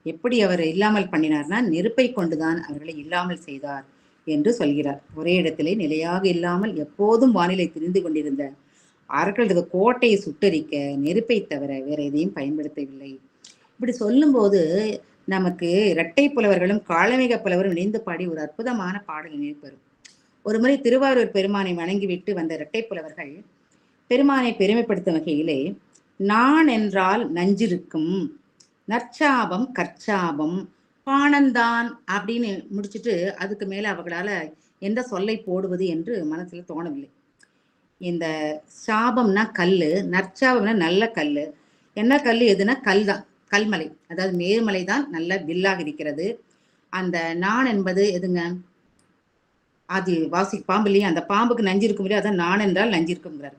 எப்படி அவர் இல்லாமல் பண்ணினார்னா நெருப்பை கொண்டுதான் அவர்களை இல்லாமல் செய்தார் என்று சொல்கிறார். ஒரே இடத்திலே நிலையாக இல்லாமல் எப்போதும் வானிலை திரிந்து கொண்டிருந்த அரக்கர்களது கோட்டையை சுட்டரிக்க நெருப்பை தவிர வேற எதையும் பயன்படுத்தவில்லை. இப்படி சொல்லும்போது நமக்கு இரட்டை புலவர்களும் காளமிக புலவரும் இணைந்து பாடி ஒரு அற்புதமான பாடல் நினைப்பெறும். ஒரு முறை திருவாரூர் பெருமானை வணங்கிவிட்டு வந்த இரட்டை புலவர்கள் பெருமானை பெருமைப்படுத்தும் வகையிலே நான் என்றால் நஞ்சிருக்கும், நற்சாபம் கற்சாபம் பானந்தான் அப்படின்னு முடிச்சுட்டு அதுக்கு மேல அவங்களால எந்த சொல்லை போடுவது என்று மனசில் தோணவில்லை. இந்த சாபம்னா கல்லு, நற்சாபம்னா நல்ல கல்லு. என்ன கல்லு எதுனா கல் தான். கல்மலை. அதாவது மேருமலை தான் நல்ல வில்லாக இருக்கிறது. அந்த நாண் என்பது எதுங்க? அது பாம்பு இல்லையா? அந்த பாம்புக்கு நஞ்சு இருக்கும் இல்லையா? அதான் நாண் என்றால் நஞ்சு இருக்குங்கிறார்.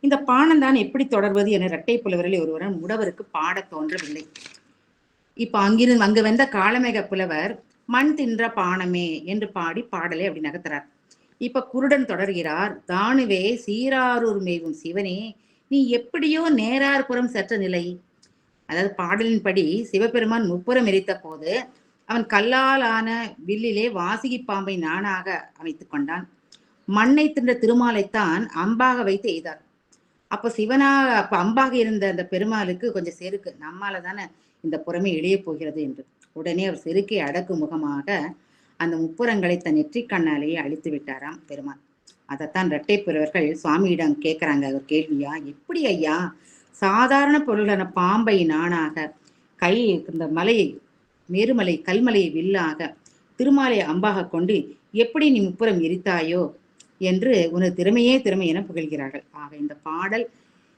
இந்த பாணந்தான் எப்படி தொடர்வது என இரட்டை புலவரில் ஒருவரன் முடவருக்கு பாடத் தோன்றவில்லை. இப்ப அங்கு வந்த காளமேக புலவர் மண் தின்ற பாணமே என்று பாடி பாடலை அப்படி நகர்த்துறார். இப்ப குருடன் தொடர்கிறார். தானுவே சீராரூர் மேவும் சிவனே, நீ எப்படியோ நேரார்புறம் சென்ற நிலை. அதாவது பாடலின்படி சிவபெருமான் முப்புறம் எரித்த போது அவன் கல்லால் ஆன வில்லிலே வாசுகி பாம்பை நானாக அமைத்துக் கொண்டான். மண்ணை தின்ற திருமாலைத்தான் அம்பாக வைத்து எய்தார். அப்ப அம்பாக இருந்த அந்த பெருமாளுக்கு கொஞ்சம் செருக்கு, நம்மால தானே இந்த புறமே எளிய போகிறது என்று. உடனே அவர் செருக்கை அடக்கும் முகமாக அந்த முப்புறங்களை தன் நெற்றிக் கண்ணாலேயே அழித்து விட்டாராம் பெருமான். அதைத்தான் இரட்டை பிறவர்கள் சுவாமியிடம் கேட்கிறாங்க ஒரு கேள்வியா, எப்படி ஐயா சாதாரண பொருளான பாம்பை நானாக, கை இந்த மலையை மேருமலை கல்மலையை வில்லாக, திருமாலை அம்பாக கொண்டு எப்படி நீ முப்புறம் எரித்தாயோ என்று உனது திறமை என புகழ்கிறார்கள். ஆக இந்த பாடல்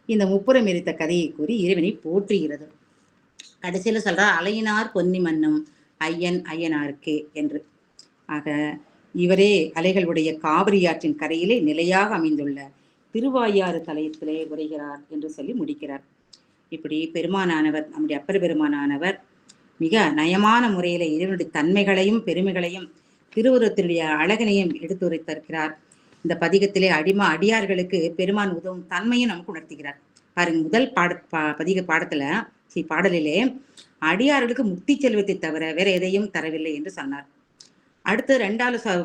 இந்த முப்புறம் எரித்த கதையை கூறி இறைவனை போற்றுகிறது. கடைசியில சொல்றார் அலையினார் பொன்னி மன்னும் ஐயன் ஐயனாருக்கே என்று. ஆக இவரே அலைகளுடைய காவிரி ஆற்றின் கரையிலே நிலையாக அமைந்துள்ள திருவாயாறு தலத்திலே உரைகிறார் என்று சொல்லி முடிக்கிறார். இப்படி பெருமானானவர், நம்முடைய அப்பர் பெருமானானவர் மிக நயமான முறையில இறைவனுடைய தன்மைகளையும் பெருமைகளையும் திருவுருவத்தினுடைய அழகனையும் எடுத்துரைத்திருக்கிறார். இந்த பதிகத்திலே அடியார்களுக்கு பெருமான் உதவும் தன்மையும் நமக்கு உணர்த்துகிறார். பாருங்க, முதல் பாடலிலே அடியார்களுக்கு முக்தி செல்வத்தை தவிர வேற எதையும் தரவில்லை என்று சொன்னார். அடுத்து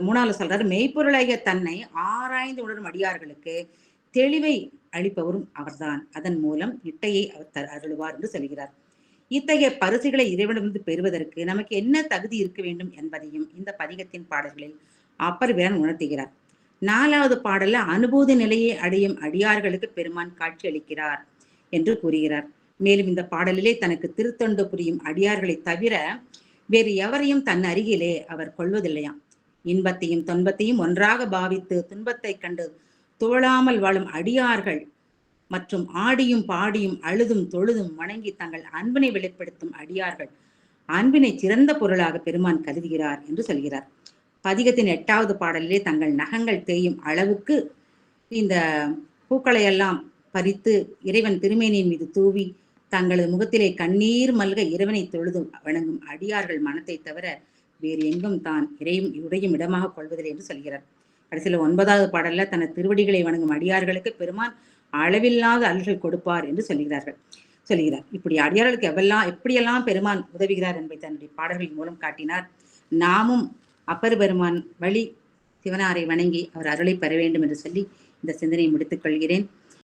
மூணாவது சொல்றாரு, மெய்ப்பொருளாகிய தன்னை ஆராய்ந்து உணரும் அடியார்களுக்கு தெளிவை அளிப்பவரும் அவர்தான். அதன் மூலம் நிட்டையை அவர் அருளுவார் என்று சொல்கிறார். இத்தகைய பரிசுகளை இறைவனிடமிருந்து பெறுவதற்கு நமக்கு என்ன தகுதி இருக்க வேண்டும் என்பதையும் இந்த பதிகத்தின் பாடல்களில் அப்பர் பிரான் உணர்த்துகிறார். 4வது பாடல்ல அனுபூதி நிலையை அடையும் அடியார்களுக்கு பெருமான் காட்சி அளிக்கிறார் என்று கூறுகிறார். மேலும் இந்த பாடலிலே தனக்கு திருத்தொண்டு புரியும் அடியார்களை தவிர வேறு எவரையும் தன் அருகிலே அவர் கொள்வதில்லையாம். இன்பத்தையும் துன்பத்தையும் ஒன்றாக பாவித்து துன்பத்தை கண்டு துவளாமல் வாழும் அடியார்கள் மற்றும் ஆடியும் பாடியும் அழுதும் தொழுதும் வணங்கி தங்கள் அன்பினை வெளிப்படுத்தும் அடியார்கள் அன்பினை சிறந்த பொருளாக பெருமான் கருதுகிறார் என்று சொல்கிறார். பதிகத்தின் 8வது பாடலிலே தங்கள் நகங்கள் தேயும் அளவுக்கு இந்த பூக்களை எல்லாம் பறித்து இறைவன் திருமேனியின் மீது தூவி தங்களது முகத்திலே கண்ணீர் மல்க இறைவனை தொழுது வணங்கும் அடியார்கள் மனத்தை தவிர வேறு எங்கும் தான் உடையும் இடமாக கொள்வதில்லை என்று சொல்கிறார். கடைசியில் 9வது பாடல்ல தனது திருவடிகளை வணங்கும் அடியார்களுக்கு பெருமான் அளவில்லாத அருள்கள் கொடுப்பார் என்று சொல்கிறார். இப்படி அடியார்களுக்கு எப்படியெல்லாம் பெருமான் உதவுகிறார் என்பதை தன்னுடைய பாடல்களின் மூலம் காட்டினார். நாமும் அப்பர் பெருமான் வழி சிவனாரை வணங்கி அவர் அருளை பெற வேண்டும் என்று சொல்லி இந்த சிந்தனையை முடித்துக் கொள்கிறேன்.